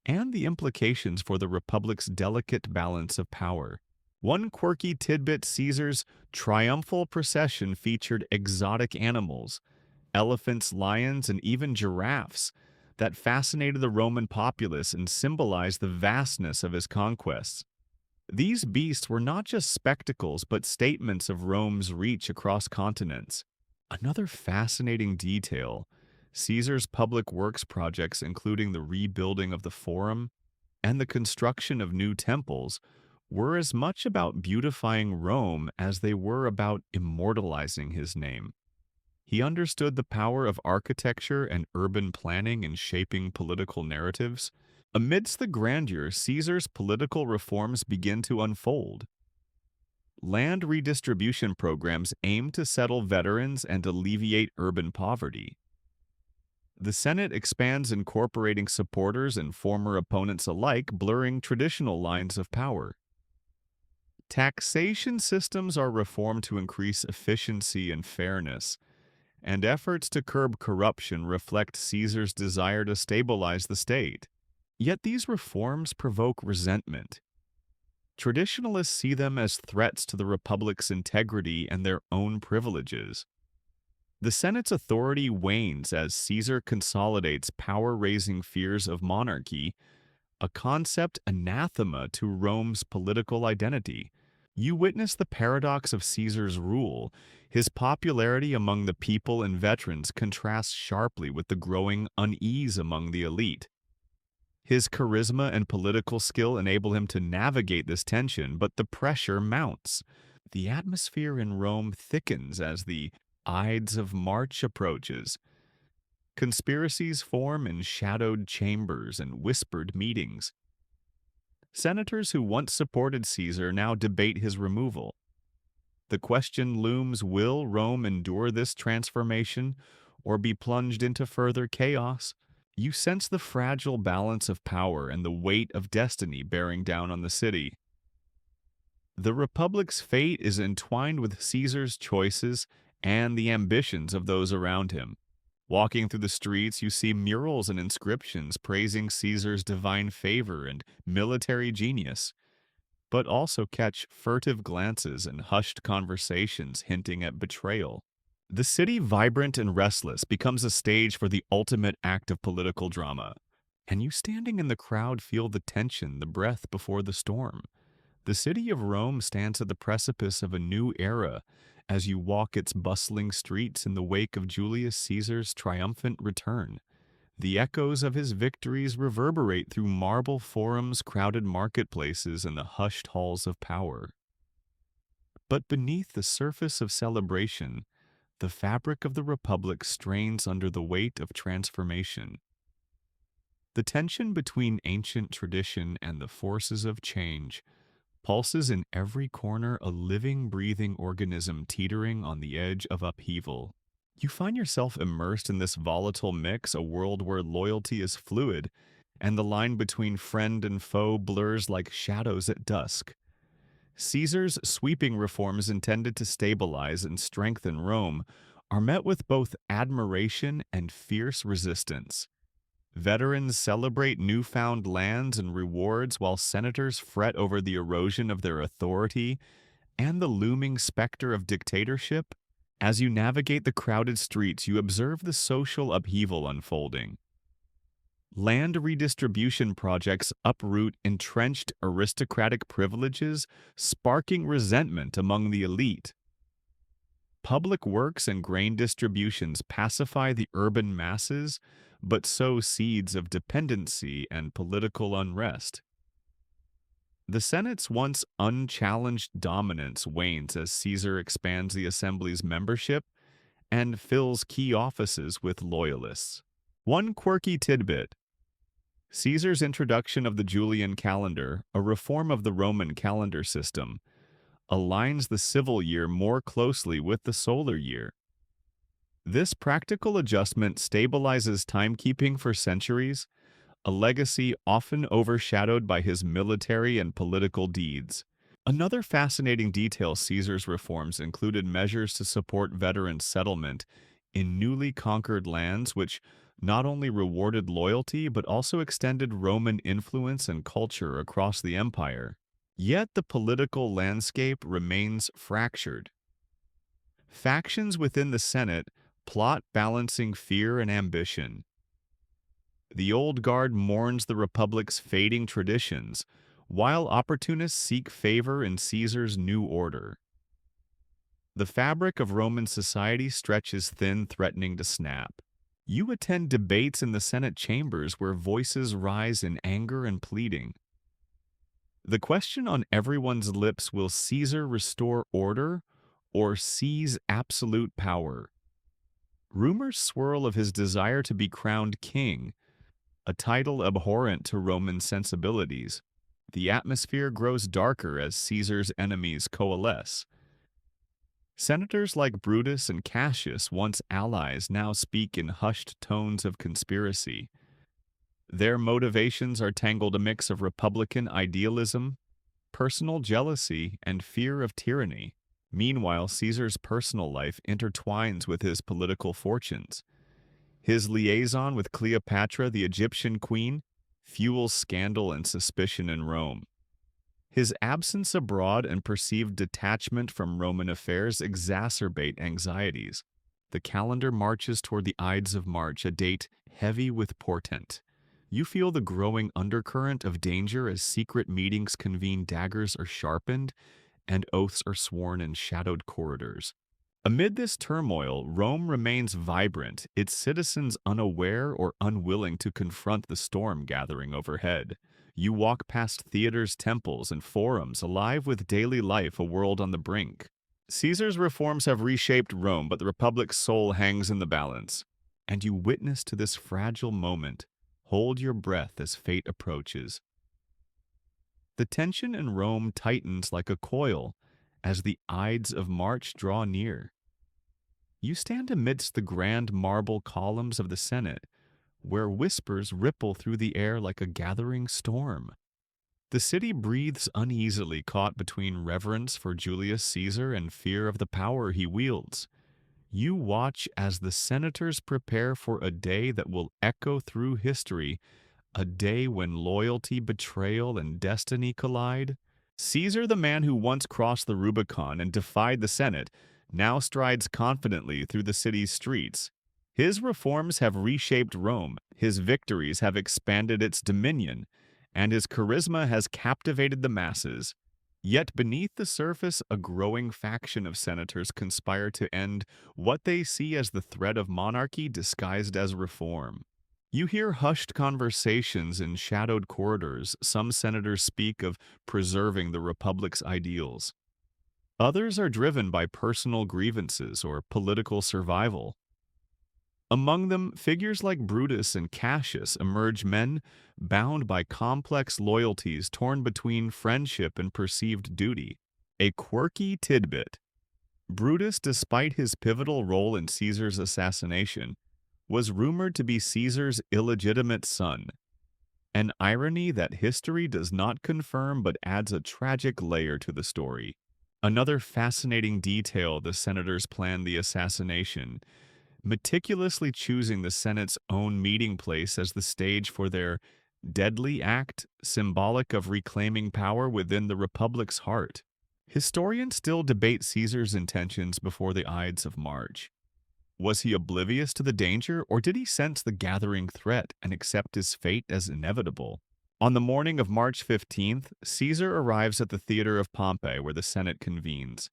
and the implications for the Republic's delicate balance of power. One quirky tidbit: Caesar's triumphal procession featured exotic animals, elephants, lions, and even giraffes, that fascinated the Roman populace and symbolized the vastness of his conquests. These beasts were not just spectacles, but statements of Rome's reach across continents. Another fascinating detail: Caesar's public works projects, including the rebuilding of the Forum and the construction of new temples, were as much about beautifying Rome as they were about immortalizing his name. He understood the power of architecture and urban planning in shaping political narratives. Amidst the grandeur, Caesar's political reforms begin to unfold. Land redistribution programs aim to settle veterans and alleviate urban poverty. The Senate expands, incorporating supporters and former opponents alike, blurring traditional lines of power. Taxation systems are reformed to increase efficiency and fairness, and efforts to curb corruption reflect Caesar's desire to stabilize the state. Yet these reforms provoke resentment. Traditionalists see them as threats to the Republic's integrity and their own privileges. The Senate's authority wanes as Caesar consolidates power-raising fears of monarchy, a concept anathema to Rome's political identity. You witness the paradox of Caesar's rule. His popularity among the people and veterans contrasts sharply with the growing unease among the elite. His charisma and political skill enable him to navigate this tension, but the pressure mounts. The atmosphere in Rome thickens as the Ides of March approaches. Conspiracies form in shadowed chambers and whispered meetings. Senators who once supported Caesar now debate his removal. The question looms: will Rome endure this transformation or be plunged into further chaos? You sense the fragile balance of power and the weight of destiny bearing down on the city. The Republic's fate is entwined with Caesar's choices and the ambitions of those around him. Walking through the streets, you see murals and inscriptions praising Caesar's divine favor and military genius, but also catch furtive glances and hushed conversations hinting at betrayal. The city, vibrant and restless, becomes a stage for the ultimate act of political drama, and you standing in the crowd feel the tension, the breath before the storm. The city of Rome stands at the precipice of a new era as you walk its bustling streets in the wake of Julius Caesar's triumphant return. The echoes of his victories reverberate through marble forums, crowded marketplaces, and the hushed halls of power. But beneath the surface of celebration, the fabric of the Republic strains under the weight of transformation. The tension between ancient tradition and the forces of change pulses in every corner, a living, breathing organism teetering on the edge of upheaval. You find yourself immersed in this volatile mix, a world where loyalty is fluid, and the line between friend and foe blurs like shadows at dusk. Caesar's sweeping reforms intended to stabilize and strengthen Rome are met with both admiration and fierce resistance. Veterans celebrate newfound lands and rewards, while senators fret over the erosion of their authority and the looming specter of dictatorship. As you navigate the crowded streets, you observe the social upheaval unfolding. Land redistribution projects uproot entrenched aristocratic privileges, sparking resentment among the elite. Public works and grain distributions pacify the urban masses, but sow seeds of dependency and political unrest. The Senate's once unchallenged dominance wanes as Caesar expands the assembly's membership and fills key offices with loyalists. One quirky tidbit: Caesar's introduction of the Julian calendar, a reform of the Roman calendar system, aligns the civil year more closely with the solar year. This practical adjustment stabilizes timekeeping for centuries, a legacy often overshadowed by his military and political deeds. Another fascinating detail: Caesar's reforms included measures to support veteran settlement in newly conquered lands, which not only rewarded loyalty but also extended Roman influence and culture across the empire. Yet the political landscape remains fractured. Factions within the Senate plot balancing fear and ambition. The old guard mourns the Republic's fading traditions, while opportunists seek favor in Caesar's new order. The fabric of Roman society stretches thin, threatening to snap. You attend debates in the Senate chambers where voices rise in anger and pleading. The question on everyone's lips: will Caesar restore order or seize absolute power? Rumors swirl of his desire to be crowned king, a title abhorrent to Roman sensibilities. The atmosphere grows darker as Caesar's enemies coalesce. Senators like Brutus and Cassius, once allies, now speak in hushed tones of conspiracy. Their motivations are tangled a mix of republican idealism, personal jealousy, and fear of tyranny. Meanwhile, Caesar's personal life intertwines with his political fortunes. His liaison with Cleopatra, the Egyptian queen, fuels scandal and suspicion in Rome. His absence abroad and perceived detachment from Roman affairs exacerbate anxieties. The calendar marches toward the Ides of March, a date heavy with portent. You feel the growing undercurrent of danger as secret meetings convene, daggers are sharpened, and oaths are sworn in shadowed corridors. Amid this turmoil, Rome remains vibrant, its citizens unaware or unwilling to confront the storm gathering overhead. You walk past theaters, temples, and forums, alive with daily life, a world on the brink. Caesar's reforms have reshaped Rome, but the Republic's soul hangs in the balance. And you witness to this fragile moment. Hold your breath as fate approaches. The tension in Rome tightens like a coil as the Ides of March draw near. You stand amidst the grand marble columns of the Senate, where whispers ripple through the air like a gathering storm. The city breathes uneasily, caught between reverence for Julius Caesar and fear of the power he wields. You watch as the senators prepare for a day that will echo through history, a day when loyalty, betrayal, and destiny collide. Caesar, the man who once crossed the Rubicon and defied the Senate, now strides confidently through the city's streets. His reforms have reshaped Rome, his victories have expanded its dominion, and his charisma has captivated the masses. Yet beneath the surface, a growing faction of senators conspire to end what they see as the threat of monarchy disguised as reform. You hear hushed conversations in shadowed corridors. Some senators speak of preserving the republic's ideals. Others are driven by personal grievances or political survival. Among them, figures like Brutus and Cassius emerge, men bound by complex loyalties torn between friendship and perceived duty. A quirky tidbit: Brutus, despite his pivotal role in Caesar's assassination, was rumored to be Caesar's illegitimate son, an irony that history does not confirm but adds a tragic layer to the story. Another fascinating detail: the senators planned the assassination, meticulously choosing the Senate's own meeting place as the stage for their deadly act, symbolic of reclaiming power within the Republic's heart. Historians still debate Caesar's intentions before the Ides of March. Was he oblivious to the danger, or did he sense the gathering threat and accept his fate as inevitable? On the morning of March 15th, Caesar arrives at the theater of Pompey, where the Senate convenes.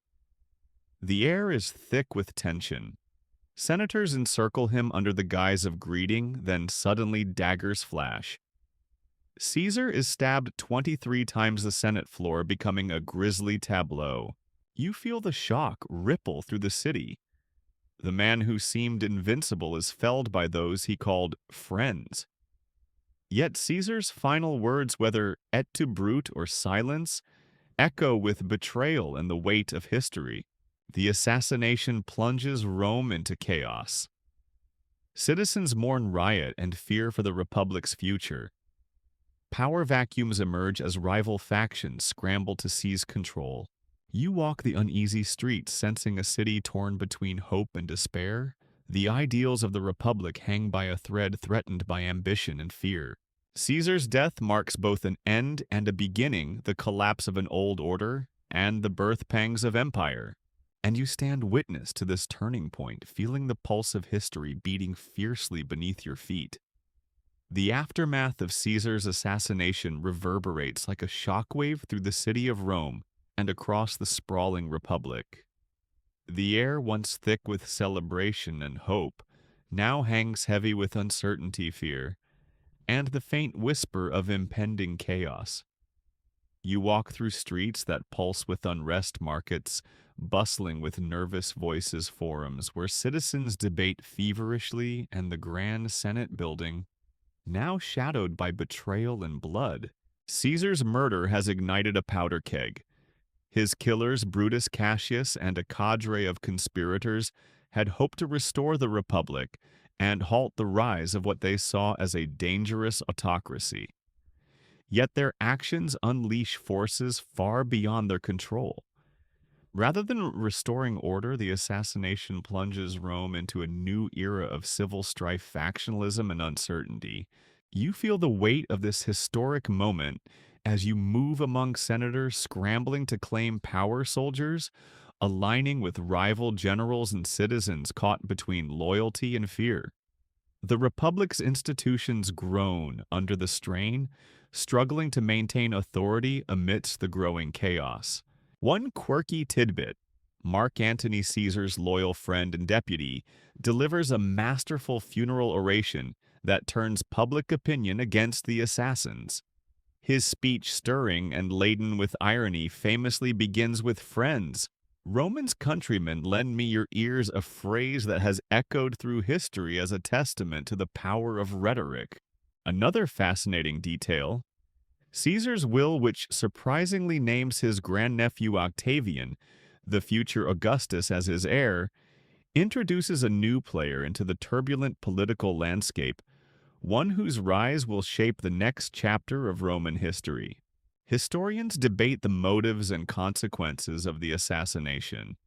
The air is thick with tension. Senators encircle him under the guise of greeting, then suddenly daggers flash. Caesar is stabbed 23 times the Senate floor, becoming a grisly tableau. You feel the shock ripple through the city. The man who seemed invincible is felled by those he called friends. Yet Caesar's final words, whether et tu brute or silence, echo with betrayal and the weight of history. The assassination plunges Rome into chaos. Citizens mourn riot and fear for the Republic's future. Power vacuums emerge as rival factions scramble to seize control. You walk the uneasy streets, sensing a city torn between hope and despair. The ideals of the Republic hang by a thread threatened by ambition and fear. Caesar's death marks both an end and a beginning, the collapse of an old order and the birth pangs of empire. And you stand witness to this turning point, feeling the pulse of history beating fiercely beneath your feet. The aftermath of Caesar's assassination reverberates like a shockwave through the city of Rome and across the sprawling republic. The air, once thick with celebration and hope, now hangs heavy with uncertainty, fear, and the faint whisper of impending chaos. You walk through streets that pulse with unrest, markets bustling with nervous voices, forums where citizens debate feverishly, and the grand Senate building, now shadowed by betrayal and blood. Caesar's murder has ignited a powder keg. His killers, Brutus Cassius and a cadre of conspirators, had hoped to restore the Republic and halt the rise of what they saw as a dangerous autocracy. Yet their actions unleash forces far beyond their control. Rather than restoring order, the assassination plunges Rome into a new era of civil strife, factionalism, and uncertainty. You feel the weight of this historic moment as you move among senators scrambling to claim power, soldiers aligning with rival generals, and citizens caught between loyalty and fear. The Republic's institutions groan under the strain, struggling to maintain authority amidst the growing chaos. One quirky tidbit: Mark Antony Caesar's loyal friend and deputy delivers a masterful funeral oration that turns public opinion against the assassins. His speech, stirring and laden with irony, famously begins with "Friends, Romans countrymen, lend me your ears," a phrase that has echoed through history as a testament to the power of rhetoric. Another fascinating detail: Caesar's will, which surprisingly names his grandnephew Octavian, the future Augustus, as his heir, introduces a new player into the turbulent political landscape, one whose rise will shape the next chapter of Roman history. Historians debate the motives and consequences of the assassination.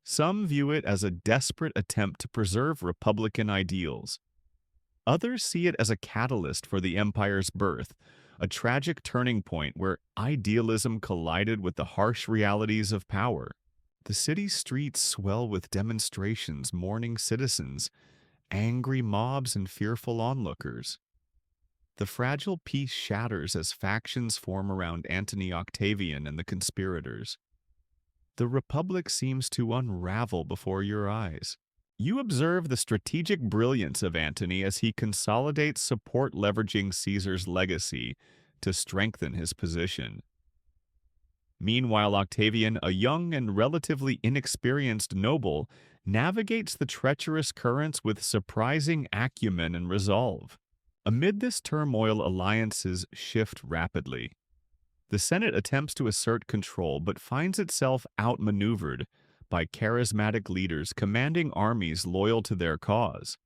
Some view it as a desperate attempt to preserve republican ideals. Others see it as a catalyst for the empire's birth, a tragic turning point where idealism collided with the harsh realities of power. The city's streets swell with demonstrations, mourning citizens, angry mobs, and fearful onlookers. The fragile peace shatters as factions form around Antony Octavian and the conspirators. The Republic seems to unravel before your eyes. You observe the strategic brilliance of Antony as he consolidates support, leveraging Caesar's legacy to strengthen his position. Meanwhile, Octavian, a young and relatively inexperienced noble, navigates the treacherous currents with surprising acumen and resolve. Amid this turmoil, alliances shift rapidly. The Senate attempts to assert control but finds itself outmaneuvered by charismatic leaders commanding armies loyal to their cause.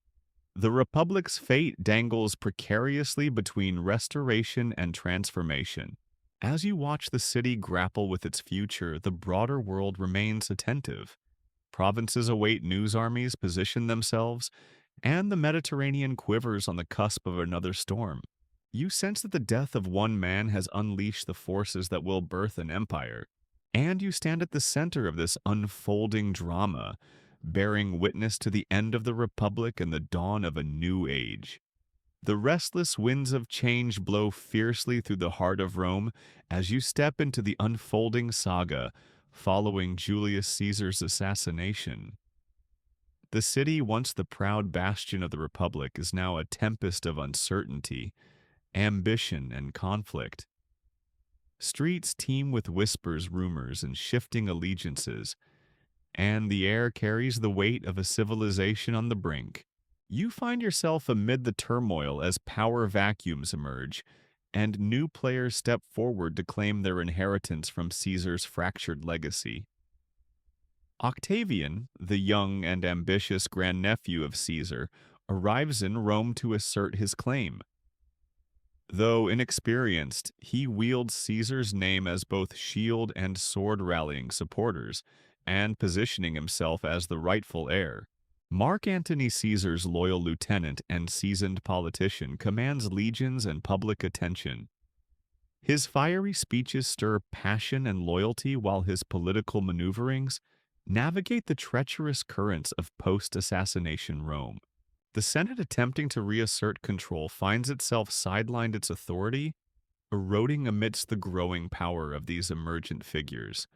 The Republic's fate dangles precariously between restoration and transformation. As you watch the city grapple with its future, the broader world remains attentive. Provinces await news armies, position themselves, and the Mediterranean quivers on the cusp of another storm. You sense that the death of one man has unleashed the forces that will birth an empire, and you stand at the center of this unfolding drama, bearing witness to the end of the Republic and the dawn of a new age. The restless winds of change blow fiercely through the heart of Rome as you step into the unfolding saga following Julius Caesar's assassination. The city, once the proud bastion of the Republic, is now a tempest of uncertainty, ambition, and conflict. Streets teem with whispers, rumors, and shifting allegiances, and the air carries the weight of a civilization on the brink. You find yourself amid the turmoil as power vacuums emerge, and new players step forward to claim their inheritance from Caesar's fractured legacy. Octavian, the young and ambitious grandnephew of Caesar, arrives in Rome to assert his claim. Though inexperienced, he wields Caesar's name as both shield and sword, rallying supporters and positioning himself as the rightful heir. Mark Antony Caesar's loyal lieutenant and seasoned politician commands legions and public attention. His fiery speeches stir passion and loyalty while his political maneuverings navigate the treacherous currents of post-assassination Rome. The Senate attempting to reassert control finds itself sidelined its authority, eroding amidst the growing power of these emergent figures.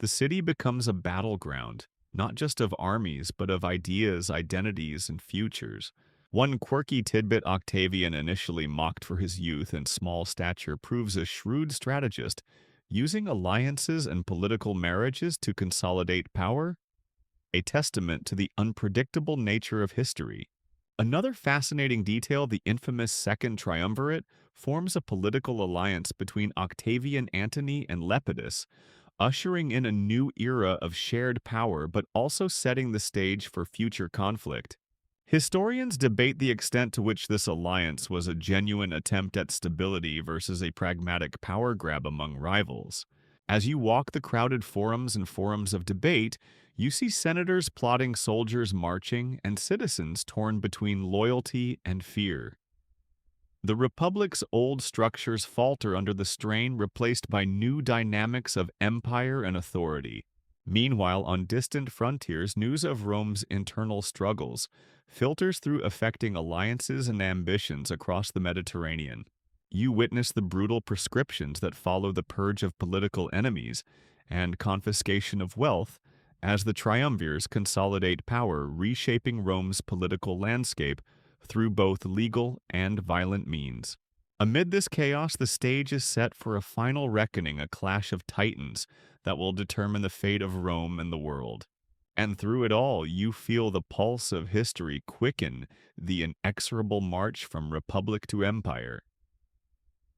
The city becomes a battleground, not just of armies, but of ideas, identities, and futures. One quirky tidbit Octavian initially mocked for his youth and small stature proves a shrewd strategist, using alliances and political marriages to consolidate power, a testament to the unpredictable nature of history. Another fascinating detail, the infamous Second Triumvirate, forms a political alliance between Octavian Antony and Lepidus, ushering in a new era of shared power but also setting the stage for future conflict. Historians debate the extent to which this alliance was a genuine attempt at stability versus a pragmatic power grab among rivals. As you walk the crowded forums and forums of debate, you see senators plotting, soldiers marching, and citizens torn between loyalty and fear. The Republic's old structures falter under the strain, replaced by new dynamics of empire and authority. Meanwhile, on distant frontiers, news of Rome's internal struggles filters through affecting alliances and ambitions across the Mediterranean. You witness the brutal prescriptions that follow the purge of political enemies and confiscation of wealth as the triumvirs consolidate power, reshaping Rome's political landscape through both legal and violent means. Amid this chaos, the stage is set for a final reckoning, a clash of titans that will determine the fate of Rome and the world. And through it all, you feel the pulse of history quicken the inexorable march from republic to empire.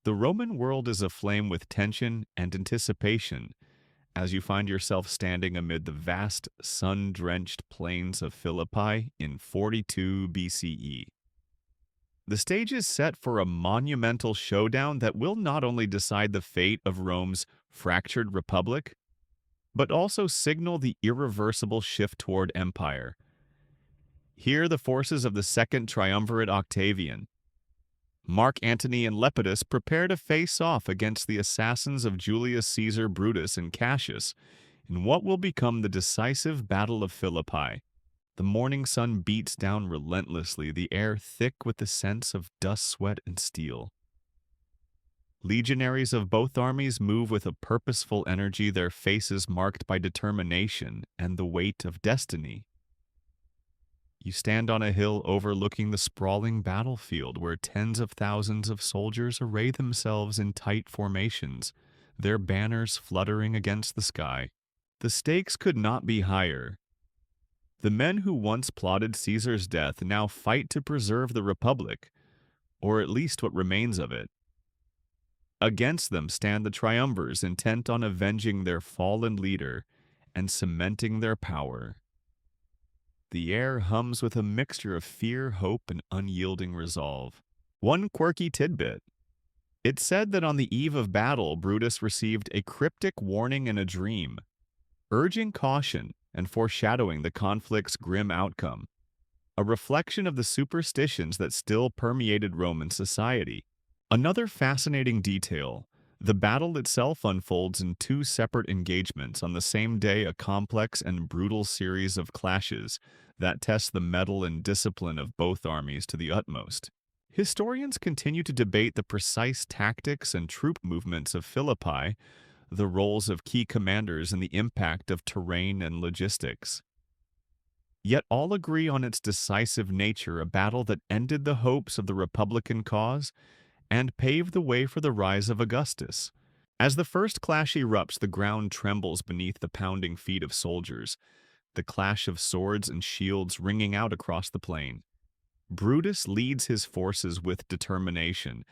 The Roman world is aflame with tension and anticipation as you find yourself standing amid the vast, sun-drenched plains of Philippi in 42 BCE. The stage is set for a monumental showdown that will not only decide the fate of Rome's fractured republic, but also signal the irreversible shift toward empire. Here, the forces of the Second Triumvirate Octavian, Mark Antony and Lepidus, prepare to face off against the assassins of Julius Caesar, Brutus, and Cassius in what will become the decisive Battle of Philippi. The morning sun beats down relentlessly, the air thick with the sense of dust, sweat, and steel. Legionaries of both armies move with a purposeful energy, their faces marked by determination and the weight of destiny. You stand on a hill overlooking the sprawling battlefield where tens of thousands of soldiers array themselves in tight formations, their banners fluttering against the sky. The stakes could not be higher. The men who once plotted Caesar's death now fight to preserve the Republic, or at least what remains of it. Against them stand the triumvirs, intent on avenging their fallen leader and cementing their power. The air hums with a mixture of fear, hope, and unyielding resolve. One quirky tidbit. It's said that on the eve of battle, Brutus received a cryptic warning in a dream, urging caution and foreshadowing the conflict's grim outcome, a reflection of the superstitions that still permeated Roman society. Another fascinating detail, the battle itself unfolds in two separate engagements on the same day, a complex and brutal series of clashes that test the mettle and discipline of both armies to the utmost. Historians continue to debate the precise tactics and troop movements of Philippi, the roles of key commanders, and the impact of terrain and logistics. Yet all agree on its decisive nature, a battle that ended the hopes of the Republican cause and paved the way for the rise of Augustus. As the first clash erupts, the ground trembles beneath the pounding feet of soldiers, the clash of swords and shields ringing out across the plain. Brutus leads his forces with determination,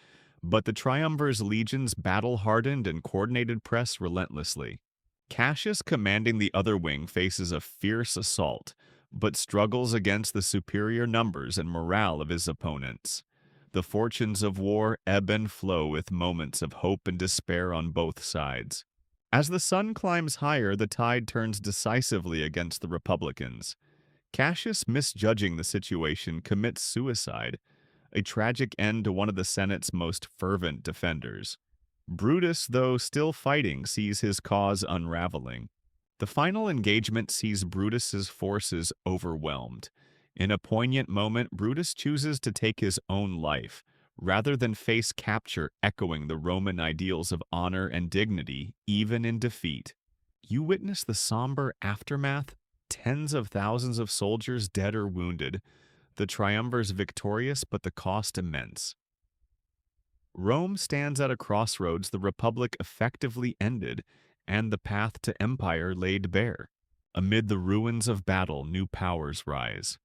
but the triumvir's legions, battle-hardened and coordinated, press relentlessly. Cassius, commanding the other wing, faces a fierce assault, but struggles against the superior numbers and morale of his opponents. The fortunes of war ebb and flow with moments of hope and despair on both sides. As the sun climbs higher, the tide turns decisively against the Republicans. Cassius, misjudging the situation, commits suicide, a tragic end to one of the Senate's most fervent defenders. Brutus, though still fighting, sees his cause unraveling. The final engagement sees Brutus's forces overwhelmed. In a poignant moment, Brutus chooses to take his own life, rather than face capture echoing the Roman ideals of honor and dignity, even in defeat. You witness the somber aftermath, tens of thousands of soldiers dead or wounded, the triumvirs victorious but the cost immense. Rome stands at a crossroads the Republic effectively ended, and the path to empire laid bare. Amid the ruins of battle, new powers rise.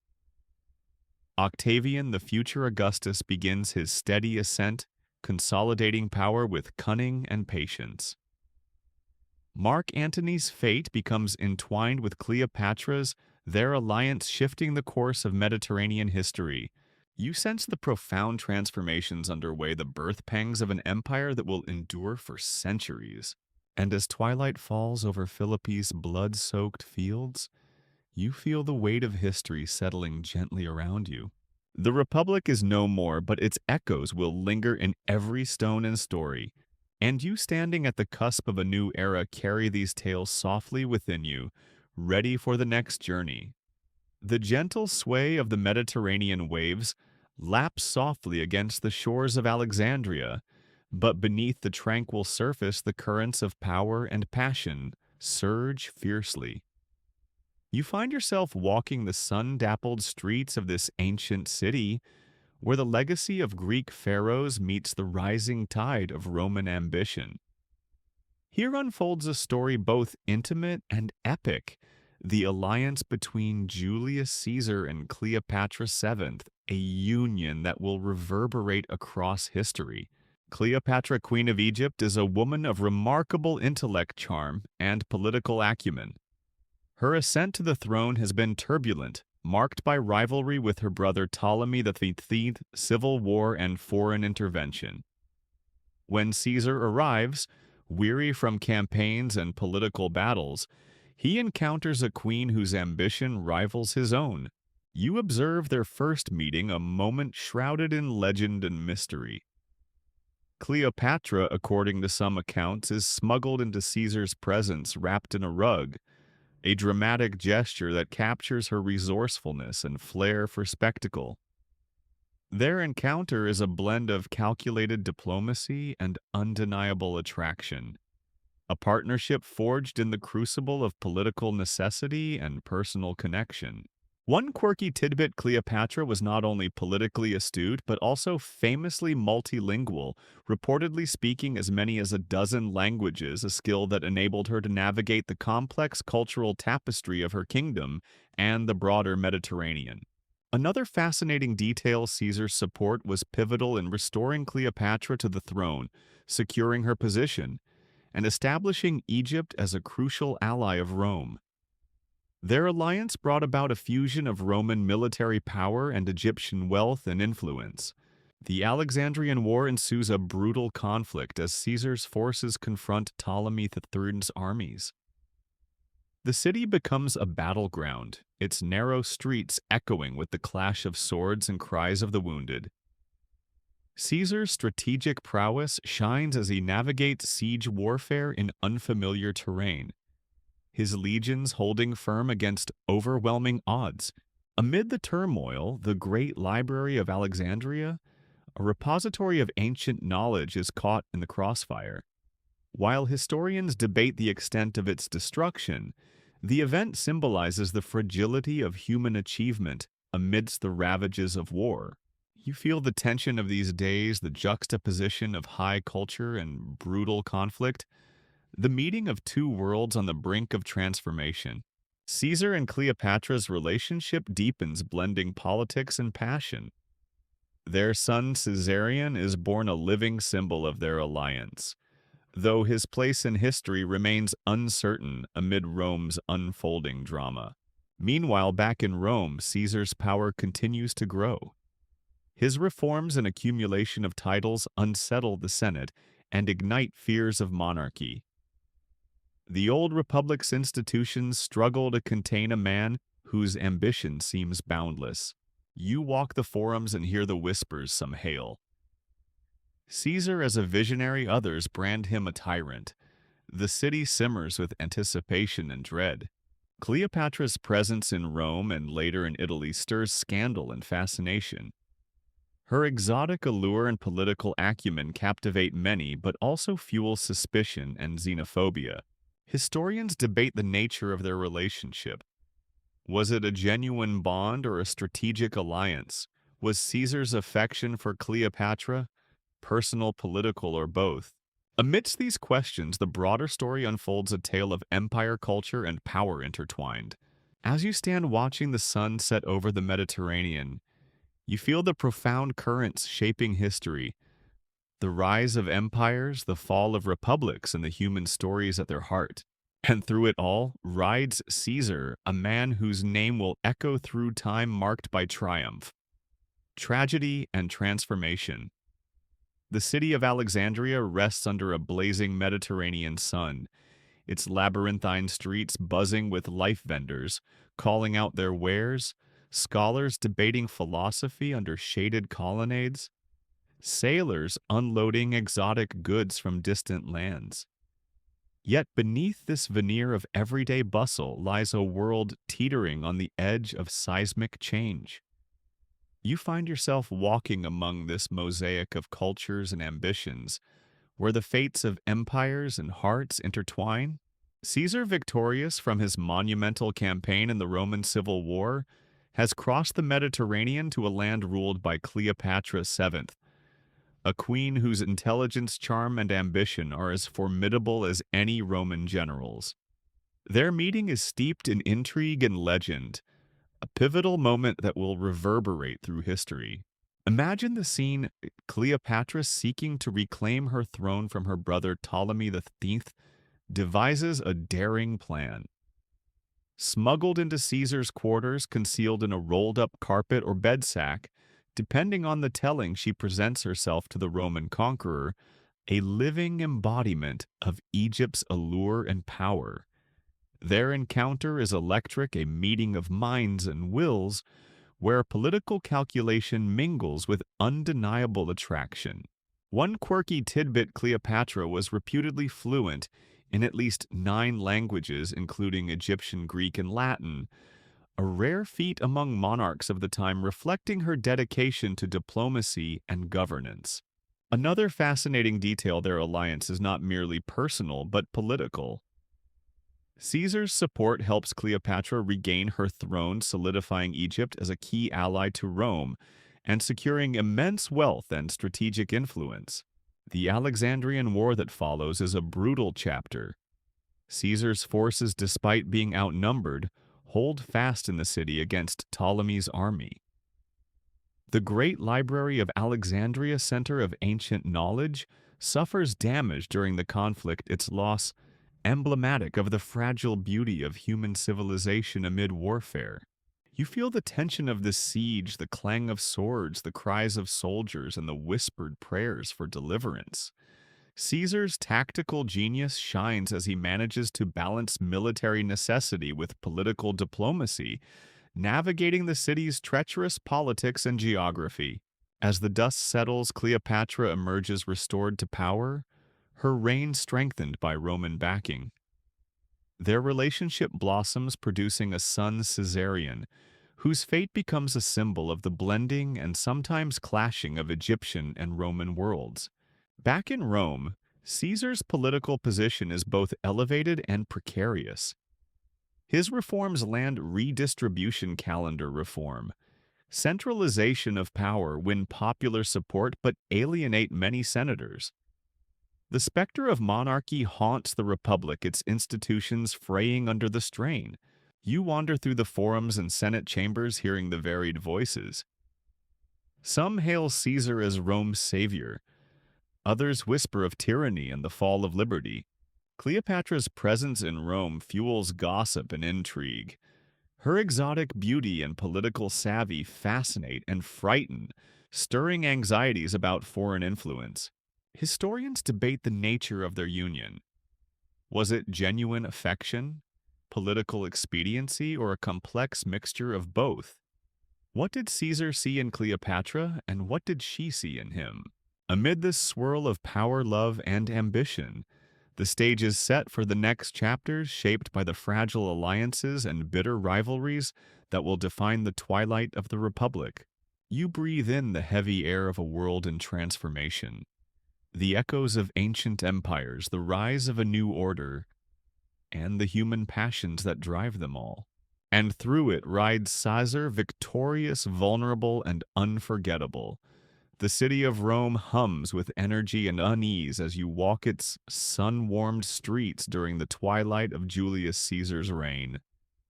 Octavian, the future Augustus, begins his steady ascent, consolidating power with cunning and patience. Mark Antony's fate becomes entwined with Cleopatra's, their alliance shifting the course of Mediterranean history. You sense the profound transformations underway, the birth pangs of an empire that will endure for centuries. And as twilight falls over Philippi's blood-soaked fields, you feel the weight of history settling gently around you. The Republic is no more, but its echoes will linger in every stone and story, and you standing at the cusp of a new era carry these tales softly within you, ready for the next journey. The gentle sway of the Mediterranean waves laps softly against the shores of Alexandria, but beneath the tranquil surface the currents of power and passion surge fiercely. You find yourself walking the sun-dappled streets of this ancient city, where the legacy of Greek pharaohs meets the rising tide of Roman ambition. Here unfolds a story both intimate and epic, the alliance between Julius Caesar and Cleopatra VII, a union that will reverberate across history. Cleopatra, Queen of Egypt, is a woman of remarkable intellect, charm, and political acumen. Her ascent to the throne has been turbulent, marked by rivalry with her brother Ptolemy XIII, civil war, and foreign intervention. When Caesar arrives, weary from campaigns and political battles, he encounters a queen whose ambition rivals his own. You observe their first meeting, a moment shrouded in legend and mystery. Cleopatra, according to some accounts, is smuggled into Caesar's presence wrapped in a rug, a dramatic gesture that captures her resourcefulness and flair for spectacle. Their encounter is a blend of calculated diplomacy and undeniable attraction, a partnership forged in the crucible of political necessity and personal connection. One quirky tidbit: Cleopatra was not only politically astute, but also famously multilingual, reportedly speaking as many as a dozen languages, a skill that enabled her to navigate the complex cultural tapestry of her kingdom and the broader Mediterranean. Another fascinating detail: Caesar's support was pivotal in restoring Cleopatra to the throne, securing her position, and establishing Egypt as a crucial ally of Rome. Their alliance brought about a fusion of Roman military power and Egyptian wealth and influence. The Alexandrian War ensues, a brutal conflict as Caesar's forces confront Ptolemy III's armies. The city becomes a battleground, its narrow streets echoing with the clash of swords and cries of the wounded. Caesar's strategic prowess shines as he navigates siege warfare in unfamiliar terrain, his legions holding firm against overwhelming odds. Amid the turmoil, the great library of Alexandria, a repository of ancient knowledge, is caught in the crossfire. While historians debate the extent of its destruction, the event symbolizes the fragility of human achievement amidst the ravages of war. You feel the tension of these days, the juxtaposition of high culture and brutal conflict, the meeting of two worlds on the brink of transformation. Caesar and Cleopatra's relationship deepens, blending politics and passion. Their son Caesarion is born a living symbol of their alliance, though his place in history remains uncertain amid Rome's unfolding drama. Meanwhile, back in Rome, Caesar's power continues to grow. His reforms and accumulation of titles unsettle the Senate and ignite fears of monarchy. The old Republic's institutions struggle to contain a man whose ambition seems boundless. You walk the forums and hear the whispers some hail. Caesar as a visionary, others brand him a tyrant. The city simmers with anticipation and dread. Cleopatra's presence in Rome and later in Italy stirs scandal and fascination. Her exotic allure and political acumen captivate many but also fuel suspicion and xenophobia. Historians debate the nature of their relationship. Was it a genuine bond or a strategic alliance? Was Caesar's affection for Cleopatra personal, political, or both? Amidst these questions, the broader story unfolds a tale of empire culture and power intertwined. As you stand watching the sun set over the Mediterranean, you feel the profound currents shaping history, the rise of empires, the fall of republics, and the human stories at their heart. And through it all rides Caesar, a man whose name will echo through time, marked by triumph, tragedy, and transformation. The city of Alexandria rests under a blazing Mediterranean sun, its labyrinthine streets buzzing with life vendors, calling out their wares, scholars debating philosophy under shaded colonnades, sailors unloading exotic goods from distant lands. Yet beneath this veneer of everyday bustle lies a world teetering on the edge of seismic change. You find yourself walking among this mosaic of cultures and ambitions, where the fates of empires and hearts intertwine. Caesar, victorious from his monumental campaign in the Roman Civil War, has crossed the Mediterranean to a land ruled by Cleopatra VII, a queen whose intelligence, charm, and ambition are as formidable as any Roman general's. Their meeting is steeped in intrigue and legend, a pivotal moment that will reverberate through history. Imagine the scene: Cleopatra, seeking to reclaim her throne from her brother Ptolemy X, devises a daring plan. Smuggled into Caesar's quarters, concealed in a rolled-up carpet or bed sack, depending on the telling, she presents herself to the Roman conqueror, a living embodiment of Egypt's allure and power. Their encounter is electric, a meeting of minds and wills, where political calculation mingles with undeniable attraction. One quirky tidbit: Cleopatra was reputedly fluent in at least 9 languages, including Egyptian, Greek, and Latin, a rare feat among monarchs of the time, reflecting her dedication to diplomacy and governance. Another fascinating detail: their alliance is not merely personal but political. Caesar's support helps Cleopatra regain her throne, solidifying Egypt as a key ally to Rome and securing immense wealth and strategic influence. The Alexandrian War that follows is a brutal chapter. Caesar's forces, despite being outnumbered, hold fast in the city against Ptolemy's army. The great library of Alexandria, center of ancient knowledge, suffers damage during the conflict, its loss emblematic of the fragile beauty of human civilization amid warfare. You feel the tension of the siege, the clang of swords, the cries of soldiers, and the whispered prayers for deliverance. Caesar's tactical genius shines as he manages to balance military necessity with political diplomacy, navigating the city's treacherous politics and geography. As the dust settles, Cleopatra emerges restored to power, her reign strengthened by Roman backing. Their relationship blossoms, producing a son, Caesarion, whose fate becomes a symbol of the blending and sometimes clashing of Egyptian and Roman worlds. Back in Rome, Caesar's political position is both elevated and precarious. His reforms land redistribution calendar reform, centralization of power, win popular support but alienate many senators. The specter of monarchy haunts the republic, its institutions fraying under the strain. You wander through the forums and Senate chambers, hearing the varied voices. Some hail Caesar as Rome's savior. Others whisper of tyranny and the fall of liberty. Cleopatra's presence in Rome fuels gossip and intrigue. Her exotic beauty and political savvy fascinate and frighten, stirring anxieties about foreign influence. Historians debate the nature of their union. Was it genuine affection? political expediency, or a complex mixture of both? What did Caesar see in Cleopatra, and what did she see in him? Amid this swirl of power, love, and ambition, the stage is set for the next chapters shaped by the fragile alliances and bitter rivalries that will define the twilight of the Republic. You breathe in the heavy air of a world in transformation, the echoes of ancient empires, the rise of a new order, and the human passions that drive them all. And through it rides Caesar, victorious, vulnerable, and unforgettable. The city of Rome hums with energy and unease as you walk its sun-warmed streets during the twilight of Julius Caesar's reign.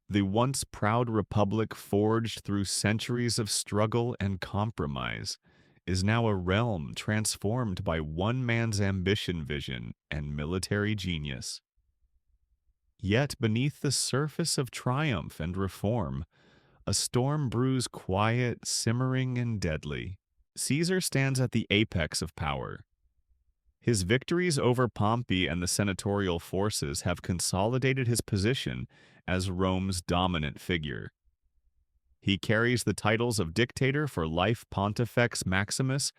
The once proud republic, forged through centuries of struggle and compromise, is now a realm transformed by one man's ambition, vision, and military genius. Yet beneath the surface of triumph and reform, a storm brews quiet, simmering, and deadly. Caesar stands at the apex of power. His victories over Pompey and the senatorial forces have consolidated his position as Rome's dominant figure. He carries the titles of dictator for life, Pontifex Maximus,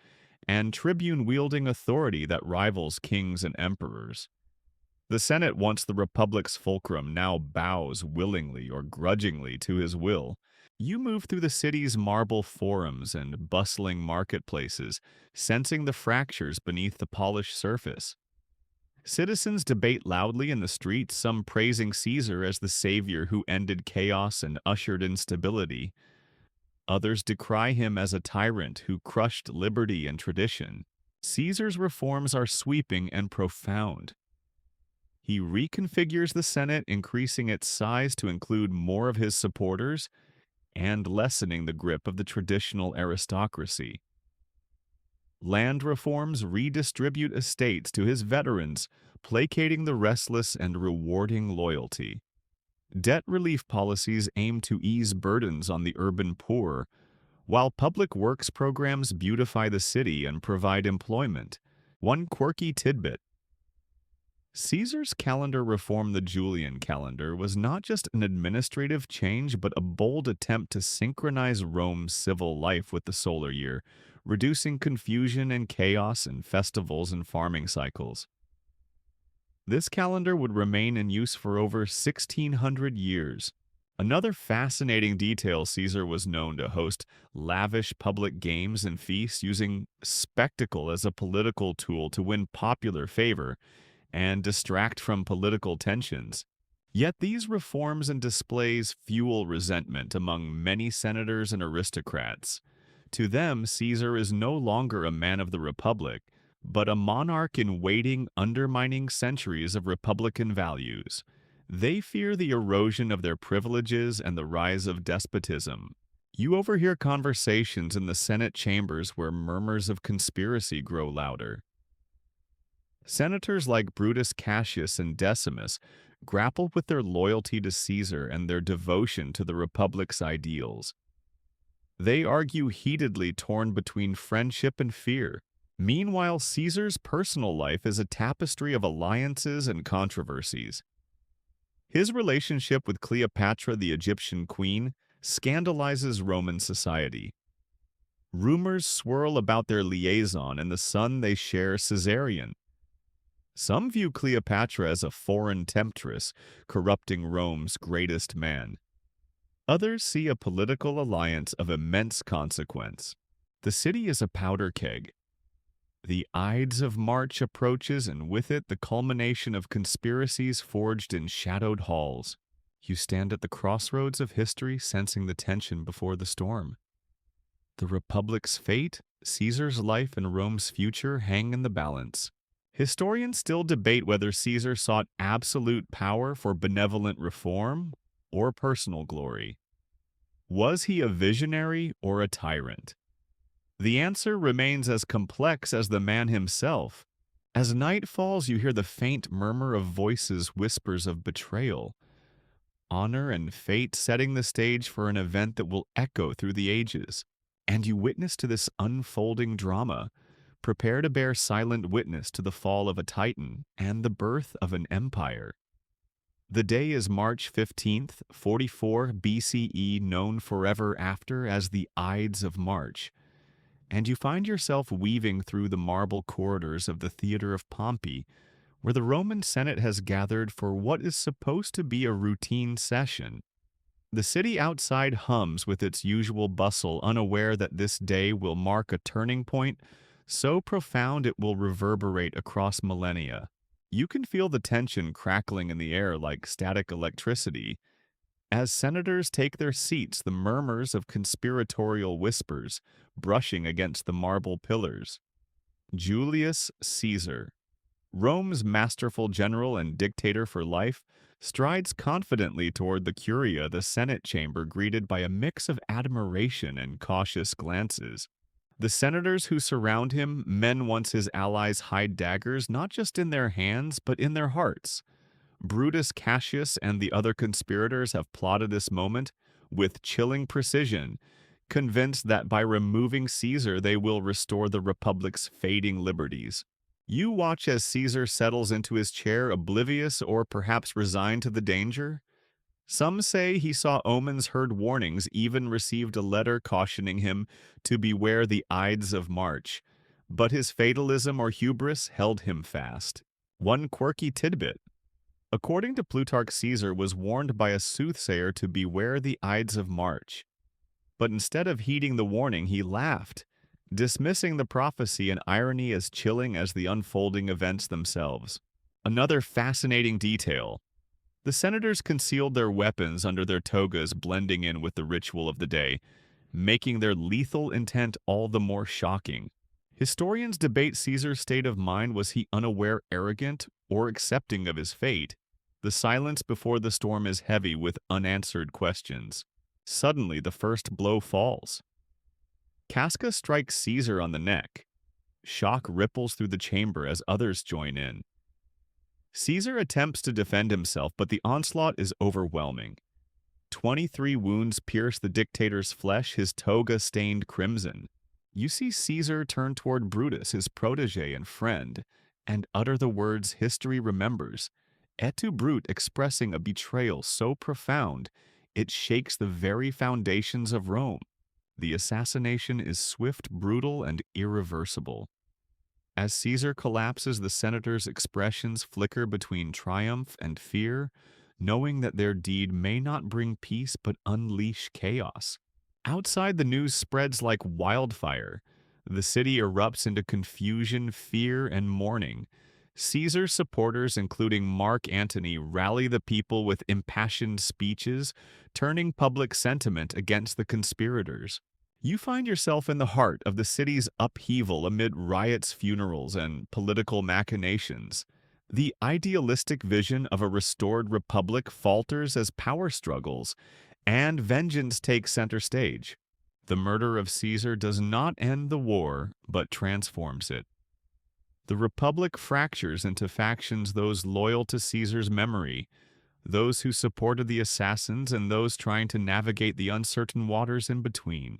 and tribune-wielding authority that rivals kings and emperors. The Senate, once the Republic's fulcrum, now bows willingly or grudgingly to his will. You move through the city's marble forums and bustling marketplaces, sensing the fractures beneath the polished surface. Citizens debate loudly in the streets, some praising Caesar as the savior who ended chaos and ushered in stability. Others decry him as a tyrant who crushed liberty and tradition. Caesar's reforms are sweeping and profound. He reconfigures the Senate, increasing its size to include more of his supporters and lessening the grip of the traditional aristocracy. Land reforms redistribute estates to his veterans, placating the restless and rewarding loyalty. Debt relief policies aim to ease burdens on the urban poor, while public works programs beautify the city and provide employment. One quirky tidbit: Caesar's calendar reform, the Julian calendar, was not just an administrative change but a bold attempt to synchronize Rome's civil life with the solar year, reducing confusion and chaos in festivals and farming cycles. This calendar would remain in use for over 1,600 years. Another fascinating detail: Caesar was known to host lavish public games and feasts, using spectacle as a political tool to win popular favor and distract from political tensions. Yet these reforms and displays fuel resentment among many senators and aristocrats. To them, Caesar is no longer a man of the Republic, but a monarch in waiting, undermining centuries of republican values. They fear the erosion of their privileges and the rise of despotism. You overhear conversations in the Senate chambers where murmurs of conspiracy grow louder. Senators like Brutus Cassius and Decimus grapple with their loyalty to Caesar and their devotion to the Republic's ideals. They argue heatedly, torn between friendship and fear. Meanwhile, Caesar's personal life is a tapestry of alliances and controversies. His relationship with Cleopatra, the Egyptian queen, scandalizes Roman society. Rumors swirl about their liaison and the son they share, Caesarion. Some view Cleopatra as a foreign temptress, corrupting Rome's greatest man. Others see a political alliance of immense consequence. The city is a powder keg. The Ides of March approaches, and with it the culmination of conspiracies forged in shadowed halls. You stand at the crossroads of history, sensing the tension before the storm. The Republic's fate, Caesar's life, and Rome's future hang in the balance. Historians still debate whether Caesar sought absolute power for benevolent reform or personal glory. Was he a visionary or a tyrant? The answer remains as complex as the man himself. As night falls, you hear the faint murmur of voices, whispers of betrayal. Honor and fate setting the stage for an event that will echo through the ages. And you witness to this unfolding drama. Prepare to bear silent witness to the fall of a titan and the birth of an empire. The day is March 15th, 44 BCE, known forever after as the Ides of March, and you find yourself weaving through the marble corridors of the Theater of Pompey, where the Roman Senate has gathered for what is supposed to be a routine session. The city outside hums with its usual bustle, unaware that this day will mark a turning point so profound it will reverberate across millennia. You can feel the tension crackling in the air like static electricity. As senators take their seats, the murmurs of conspiratorial whispers brushing against the marble pillars. Julius Caesar, Rome's masterful general and dictator for life, strides confidently toward the Curia, the Senate chamber, greeted by a mix of admiration and cautious glances. The senators who surround him, men once his allies, hide daggers not just in their hands, but in their hearts. Brutus Cassius and the other conspirators have plotted this moment with chilling precision, convinced that by removing Caesar they will restore the Republic's fading liberties. You watch as Caesar settles into his chair, oblivious or perhaps resigned to the danger. Some say he saw omens, heard warnings, even received a letter cautioning him to beware the Ides of March. But his fatalism or hubris held him fast. One quirky tidbit. According to Plutarch, Caesar was warned by a soothsayer to beware the Ides of March. But instead of heeding the warning, he laughed, dismissing the prophecy and irony as chilling as the unfolding events themselves. Another fascinating detail. The senators concealed their weapons under their togas, blending in with the ritual of the day, making their lethal intent all the more shocking. Historians debate Caesar's state of mind. Was he unaware, arrogant, or accepting of his fate? The silence before the storm is heavy with unanswered questions. Suddenly, the first blow falls. Casca strikes Caesar on the neck. Shock ripples through the chamber as others join in. Caesar attempts to defend himself, but the onslaught is overwhelming. 23 wounds pierce the dictator's flesh, his toga stained crimson. You see Caesar turn toward Brutus, his protege and friend, and utter the words history remembers, et tu Brute, expressing a betrayal so profound it shakes the very foundations of Rome. The assassination is swift, brutal, and irreversible. As Caesar collapses, the senators' expressions flicker between triumph and fear, knowing that their deed may not bring peace but unleash chaos. Outside, the news spreads like wildfire. The city erupts into confusion, fear, and mourning. Caesar's supporters, including Mark Antony, rally the people with impassioned speeches, turning public sentiment against the conspirators. You find yourself in the heart of the city's upheaval amid riots, funerals, and political machinations. The idealistic vision of a restored republic falters as power struggles and vengeance takes center stage. The murder of Caesar does not end the war, but transforms it. The republic fractures into factions, those loyal to Caesar's memory, those who supported the assassins, and those trying to navigate the uncertain waters in between.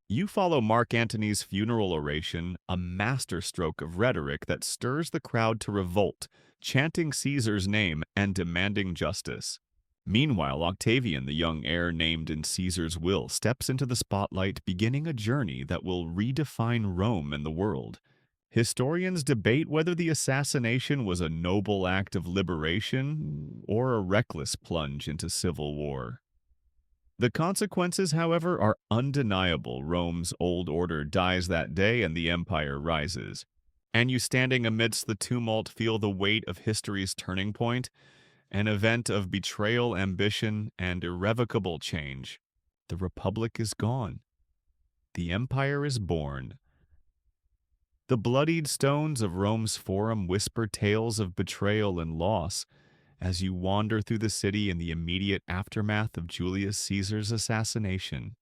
You follow Mark Antony's funeral oration, a masterstroke of rhetoric that stirs the crowd to revolt, chanting Caesar's name and demanding justice. Meanwhile, Octavian, the young heir named in Caesar's will, steps into the spotlight, beginning a journey that will redefine Rome and the world. Historians debate whether the assassination was a noble act of liberation or a reckless plunge into civil war. The consequences, however, are undeniable. Rome's old order dies that day and the empire rises. And you, standing amidst the tumult, feel the weight of history's turning point, an event of betrayal, ambition, and irrevocable change. The republic is gone. The empire is born. The bloodied stones of Rome's Forum whisper tales of betrayal and loss as you wander through the city in the immediate aftermath of Julius Caesar's assassination.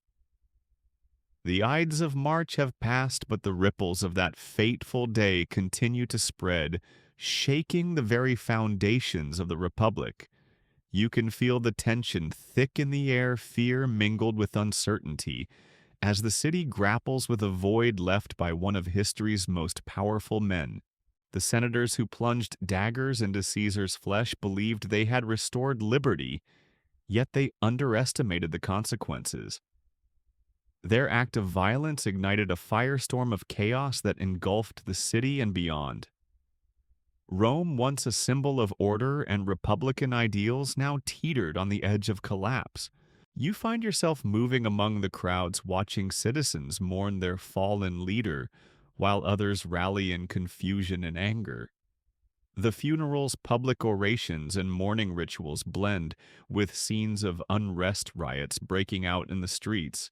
The Ides of March have passed, but the ripples of that fateful day continue to spread, shaking the very foundations of the Republic. You can feel the tension thick in the air, fear mingled with uncertainty, as the city grapples with a void left by one of history's most powerful men. The senators who plunged daggers into Caesar's flesh believed they had restored liberty, yet they underestimated the consequences. Their act of violence ignited a firestorm of chaos that engulfed the city and beyond. Rome, once a symbol of order and republican ideals, now teetered on the edge of collapse. You find yourself moving among the crowds watching citizens mourn their fallen leader, while others rally in confusion and anger. The funerals, public orations, and mourning rituals blend with scenes of unrest riots breaking out in the streets,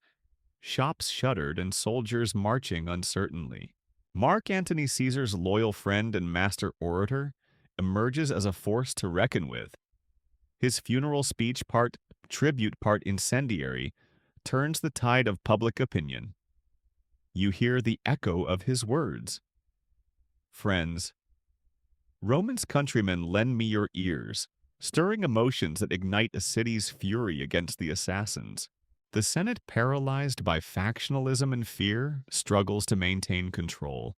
shops shuttered, and soldiers marching uncertainly. Mark Antony Caesar's loyal friend and master orator emerges as a force to reckon with. His funeral speech, part tribute, part incendiary, turns the tide of public opinion. You hear the echo of his words. Friends, Romans countrymen, lend me your ears, stirring emotions that ignite a city's fury against the assassins. The Senate, paralyzed by factionalism and fear, struggles to maintain control.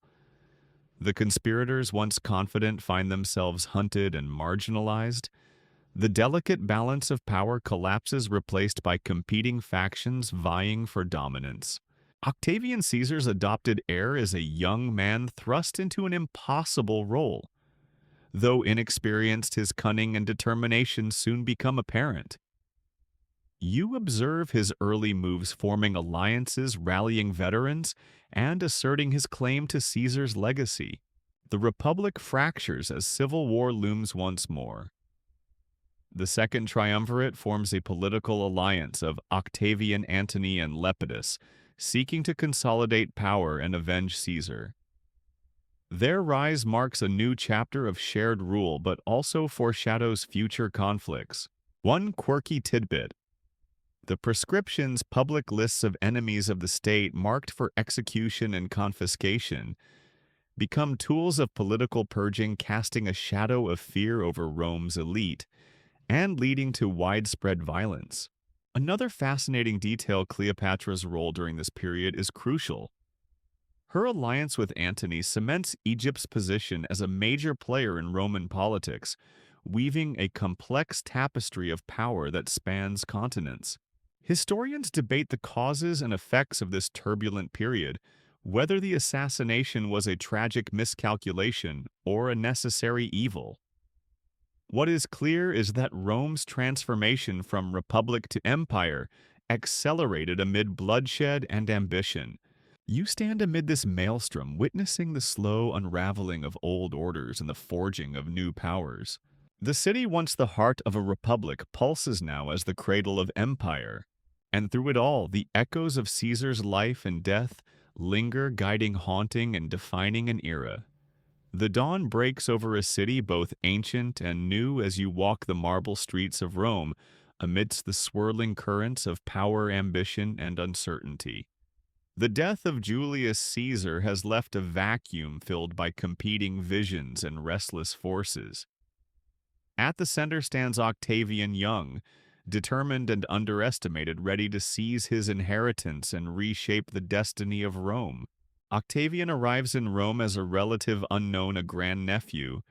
The conspirators, once confident, find themselves hunted and marginalized. The delicate balance of power collapses, replaced by competing factions vying for dominance. Octavian Caesar's adopted heir is a young man thrust into an impossible role. Though inexperienced, his cunning and determination soon become apparent. You observe his early moves, forming alliances, rallying veterans, and asserting his claim to Caesar's legacy. The Republic fractures as civil war looms once more. The Second Triumvirate forms a political alliance of Octavian, Antony, and Lepidus, seeking to consolidate power and avenge Caesar. Their rise marks a new chapter of shared rule, but also foreshadows future conflicts. One quirky tidbit: the prescriptions, public lists of enemies of the state marked for execution and confiscation, become tools of political purging, casting a shadow of fear over Rome's elite and leading to widespread violence. Another fascinating detail: Cleopatra's role during this period is crucial. Her alliance with Antony cements Egypt's position as a major player in Roman politics, weaving a complex tapestry of power that spans continents. Historians debate the causes and effects of this turbulent period, whether the assassination was a tragic miscalculation or a necessary evil. What is clear is that Rome's transformation from republic to empire accelerated amid bloodshed and ambition. You stand amid this maelstrom, witnessing the slow unraveling of old orders and the forging of new powers. The city, once the heart of a republic, pulses now as the cradle of empire. And through it all, the echoes of Caesar's life and death linger, guiding, haunting, and defining an era. The dawn breaks over a city both ancient and new as you walk the marble streets of Rome, amidst the swirling currents of power, ambition, and uncertainty. The death of Julius Caesar has left a vacuum filled by competing visions and restless forces. At the center stands Octavian, young, determined and underestimated, ready to seize his inheritance and reshape the destiny of Rome. Octavian arrives in Rome as a relative unknown, a grandnephew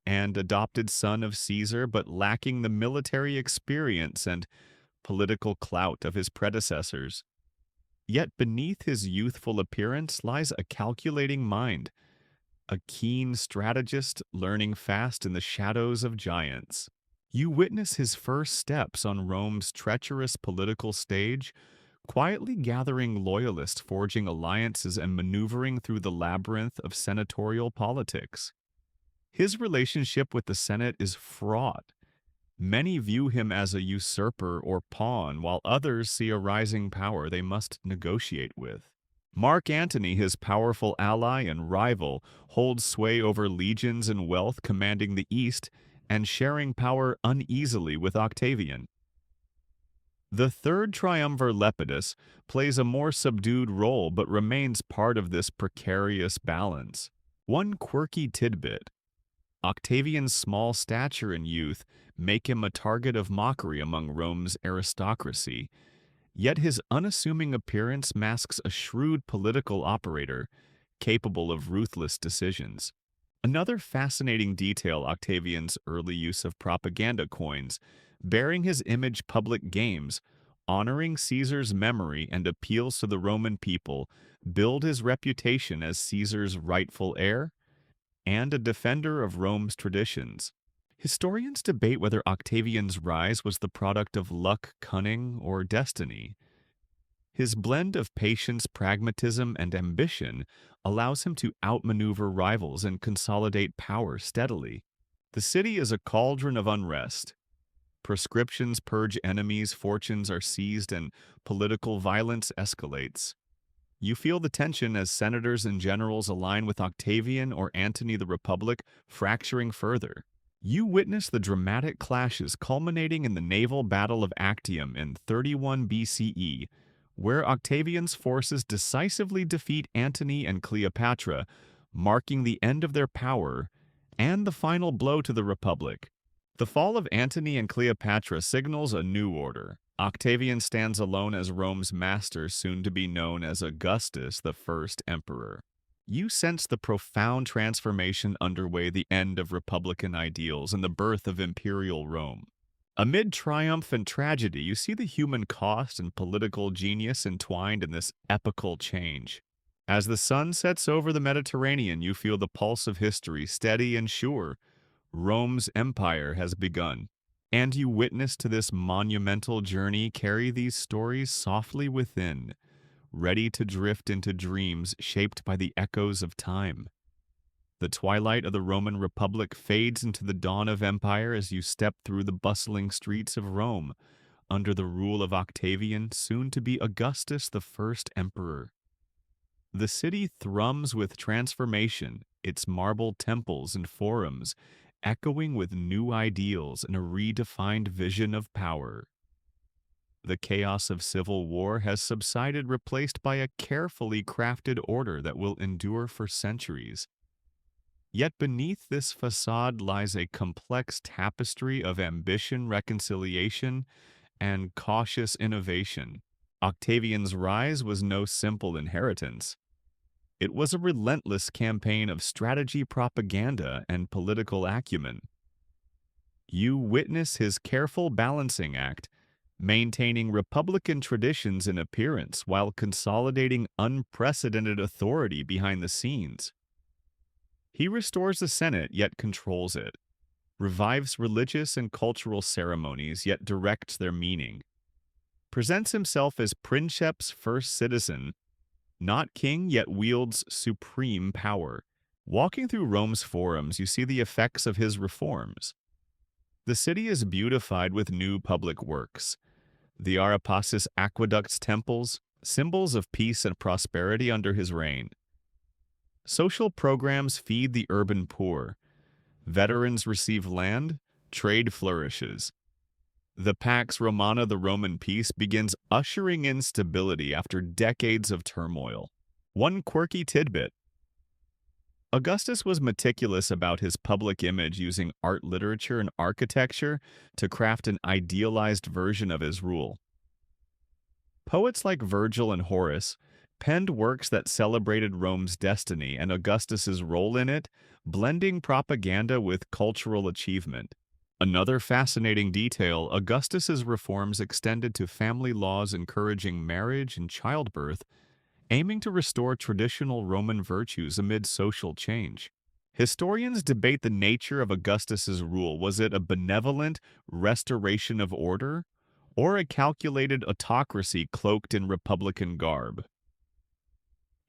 and adopted son of Caesar, but lacking the military experience and political clout of his predecessors. Yet beneath his youthful appearance lies a calculating mind, a keen strategist learning fast in the shadows of giants. You witness his first steps on Rome's treacherous political stage, quietly gathering loyalists, forging alliances, and maneuvering through the labyrinth of senatorial politics. His relationship with the Senate is fraught. Many view him as a usurper or pawn, while others see a rising power they must negotiate with. Mark Antony, his powerful ally and rival, holds sway over legions and wealth, commanding the East and sharing power uneasily with Octavian. The third triumvir, Lepidus, plays a more subdued role but remains part of this precarious balance. One quirky tidbit: Octavian's small stature and youth make him a target of mockery among Rome's aristocracy, yet his unassuming appearance masks a shrewd political operator capable of ruthless decisions. Another fascinating detail Octavian's early use of propaganda coins, bearing his image public games, honoring Caesar's memory and appeals to the Roman people, build his reputation as Caesar's rightful heir and a defender of Rome's traditions. Historians debate whether Octavian's rise was the product of luck, cunning, or destiny. His blend of patience, pragmatism, and ambition allows him to outmaneuver rivals and consolidate power steadily. The city is a cauldron of unrest. Proscriptions purge enemies, fortunes are seized, and political violence escalates. You feel the tension as senators and generals align with Octavian or Antony the Republic, fracturing further. You witness the dramatic clashes culminating in the naval battle of Actium in 31 BCE, where Octavian's forces decisively defeat Antony and Cleopatra, marking the end of their power and the final blow to the Republic. The fall of Antony and Cleopatra signals a new order. Octavian stands alone as Rome's master, soon to be known as Augustus, the first emperor. You sense the profound transformation underway, the end of republican ideals and the birth of imperial Rome. Amid triumph and tragedy, you see the human cost and political genius entwined in this epical change. As the sun sets over the Mediterranean, you feel the pulse of history steady and sure. Rome's empire has begun. And you witness to this monumental journey carry these stories softly within, ready to drift into dreams shaped by the echoes of time. The twilight of the Roman Republic fades into the dawn of empire as you step through the bustling streets of Rome, under the rule of Octavian, soon to be Augustus, the first emperor. The city thrums with transformation, its marble temples and forums echoing with new ideals and a redefined vision of power. The chaos of civil war has subsided, replaced by a carefully crafted order that will endure for centuries. Yet beneath this facade lies a complex tapestry of ambition, reconciliation, and cautious innovation. Octavian's rise was no simple inheritance. It was a relentless campaign of strategy, propaganda, and political acumen. You witness his careful balancing act, maintaining republican traditions in appearance while consolidating unprecedented authority behind the scenes. He restores the Senate, yet controls it, revives religious and cultural ceremonies, yet directs their meaning, presents himself as princeps first citizen, not king, yet wields supreme power. Walking through Rome's forums, you see the effects of his reforms. The city is beautified with new public works. The Arapacis aqueducts, temples, symbols of peace and prosperity under his reign. Social programs feed the urban poor. Veterans receive land, trade flourishes. The Pax Romana, the Roman peace, begins ushering in stability after decades of turmoil. One quirky tidbit: Augustus was meticulous about his public image, using art, literature, and architecture to craft an idealized version of his rule. Poets like Virgil and Horace penned works that celebrated Rome's destiny and Augustus's role in it, blending propaganda with cultural achievement. Another fascinating detail, Augustus's reforms extended to family laws encouraging marriage and childbirth, aiming to restore traditional Roman virtues amid social change. Historians debate the nature of Augustus's rule. Was it a benevolent restoration of order, or a calculated autocracy cloaked in republican garb?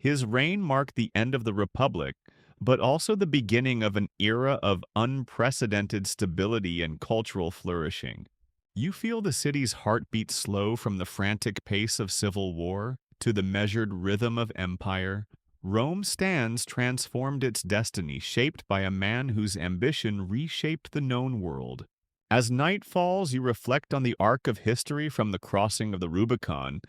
His reign marked the end of the Republic, but also the beginning of an era of unprecedented stability and cultural flourishing. You feel the city's heartbeat slow from the frantic pace of civil war to the measured rhythm of empire. Rome stands transformed its destiny, shaped by a man whose ambition reshaped the known world. As night falls, you reflect on the arc of history from the crossing of the Rubicon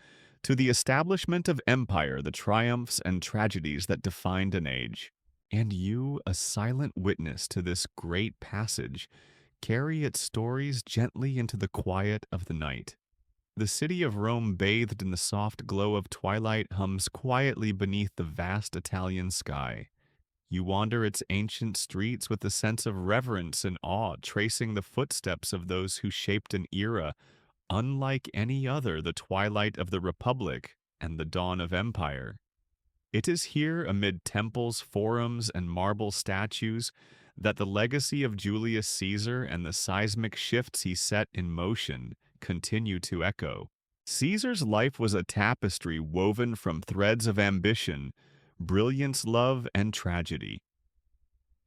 to the establishment of empire, the triumphs and tragedies that defined an age. And you, a silent witness to this great passage, carry its stories gently into the quiet of the night. The city of Rome, bathed in the soft glow of twilight, hums quietly beneath the vast Italian sky. You wander its ancient streets with a sense of reverence and awe, tracing the footsteps of those who shaped an era unlike any other, the twilight of the Republic and the dawn of empire. It is here, amid temples, forums, and marble statues, that the legacy of Julius Caesar and the seismic shifts he set in motion continue to echo. Caesar's life was a tapestry woven from threads of ambition, brilliance, love, and tragedy.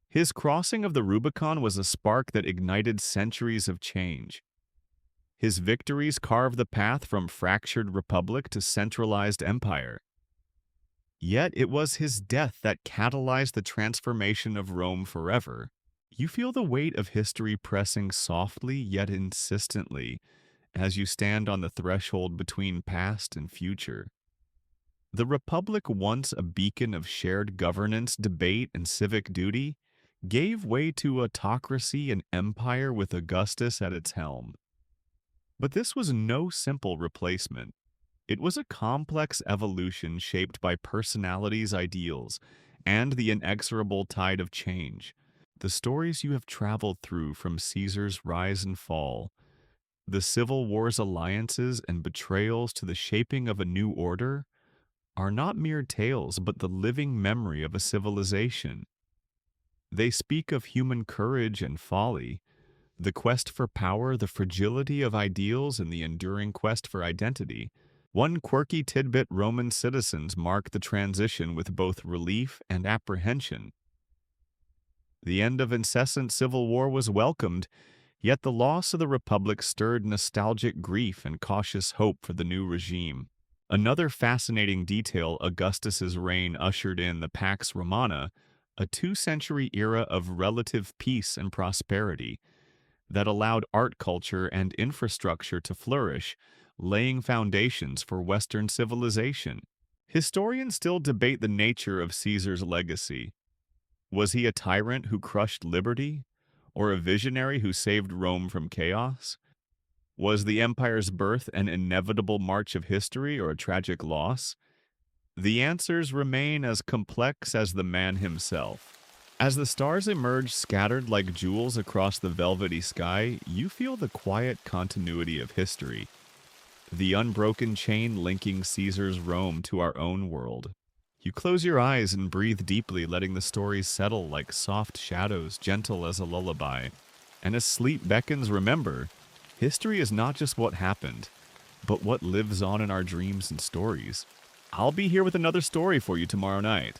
His crossing of the Rubicon was a spark that ignited centuries of change. His victories carved the path from fractured republic to centralized empire. Yet it was his death that catalyzed the transformation of Rome forever. You feel the weight of history pressing softly yet insistently as you stand on the threshold between past and future. The Republic, once a beacon of shared governance, debate, and civic duty, gave way to autocracy and empire with Augustus at its helm. But this was no simple replacement. It was a complex evolution shaped by personalities, ideals, and the inexorable tide of change. The stories you have traveled through, from Caesar's rise and fall, the Civil War's alliances and betrayals, to the shaping of a new order, are not mere tales but the living memory of a civilization. They speak of human courage and folly, the quest for power, the fragility of ideals, and the enduring quest for identity. One quirky tidbit: Roman citizens mark the transition with both relief and apprehension. The end of incessant civil war was welcomed, yet the loss of the Republic stirred nostalgic grief and cautious hope for the new regime. Another fascinating detail: Augustus's reign ushered in the Pax Romana, a two-century era of relative peace and prosperity that allowed art, culture, and infrastructure to flourish, laying foundations for Western civilization. Historians still debate the nature of Caesar's legacy. Was he a tyrant who crushed liberty, or a visionary who saved Rome from chaos? Was the empire's birth an inevitable march of history or a tragic loss? The answers remain as complex as the man himself. As the stars emerge scattered like jewels across the velvety sky, you feel the quiet continuity of history, the unbroken chain linking Caesar's Rome to our own world. You close your eyes and breathe deeply, letting the stories settle like soft shadows, gentle as a lullaby. And as sleep beckons, remember, history is not just what happened, but what lives on in our dreams and stories. I'll be here with another story for you tomorrow night.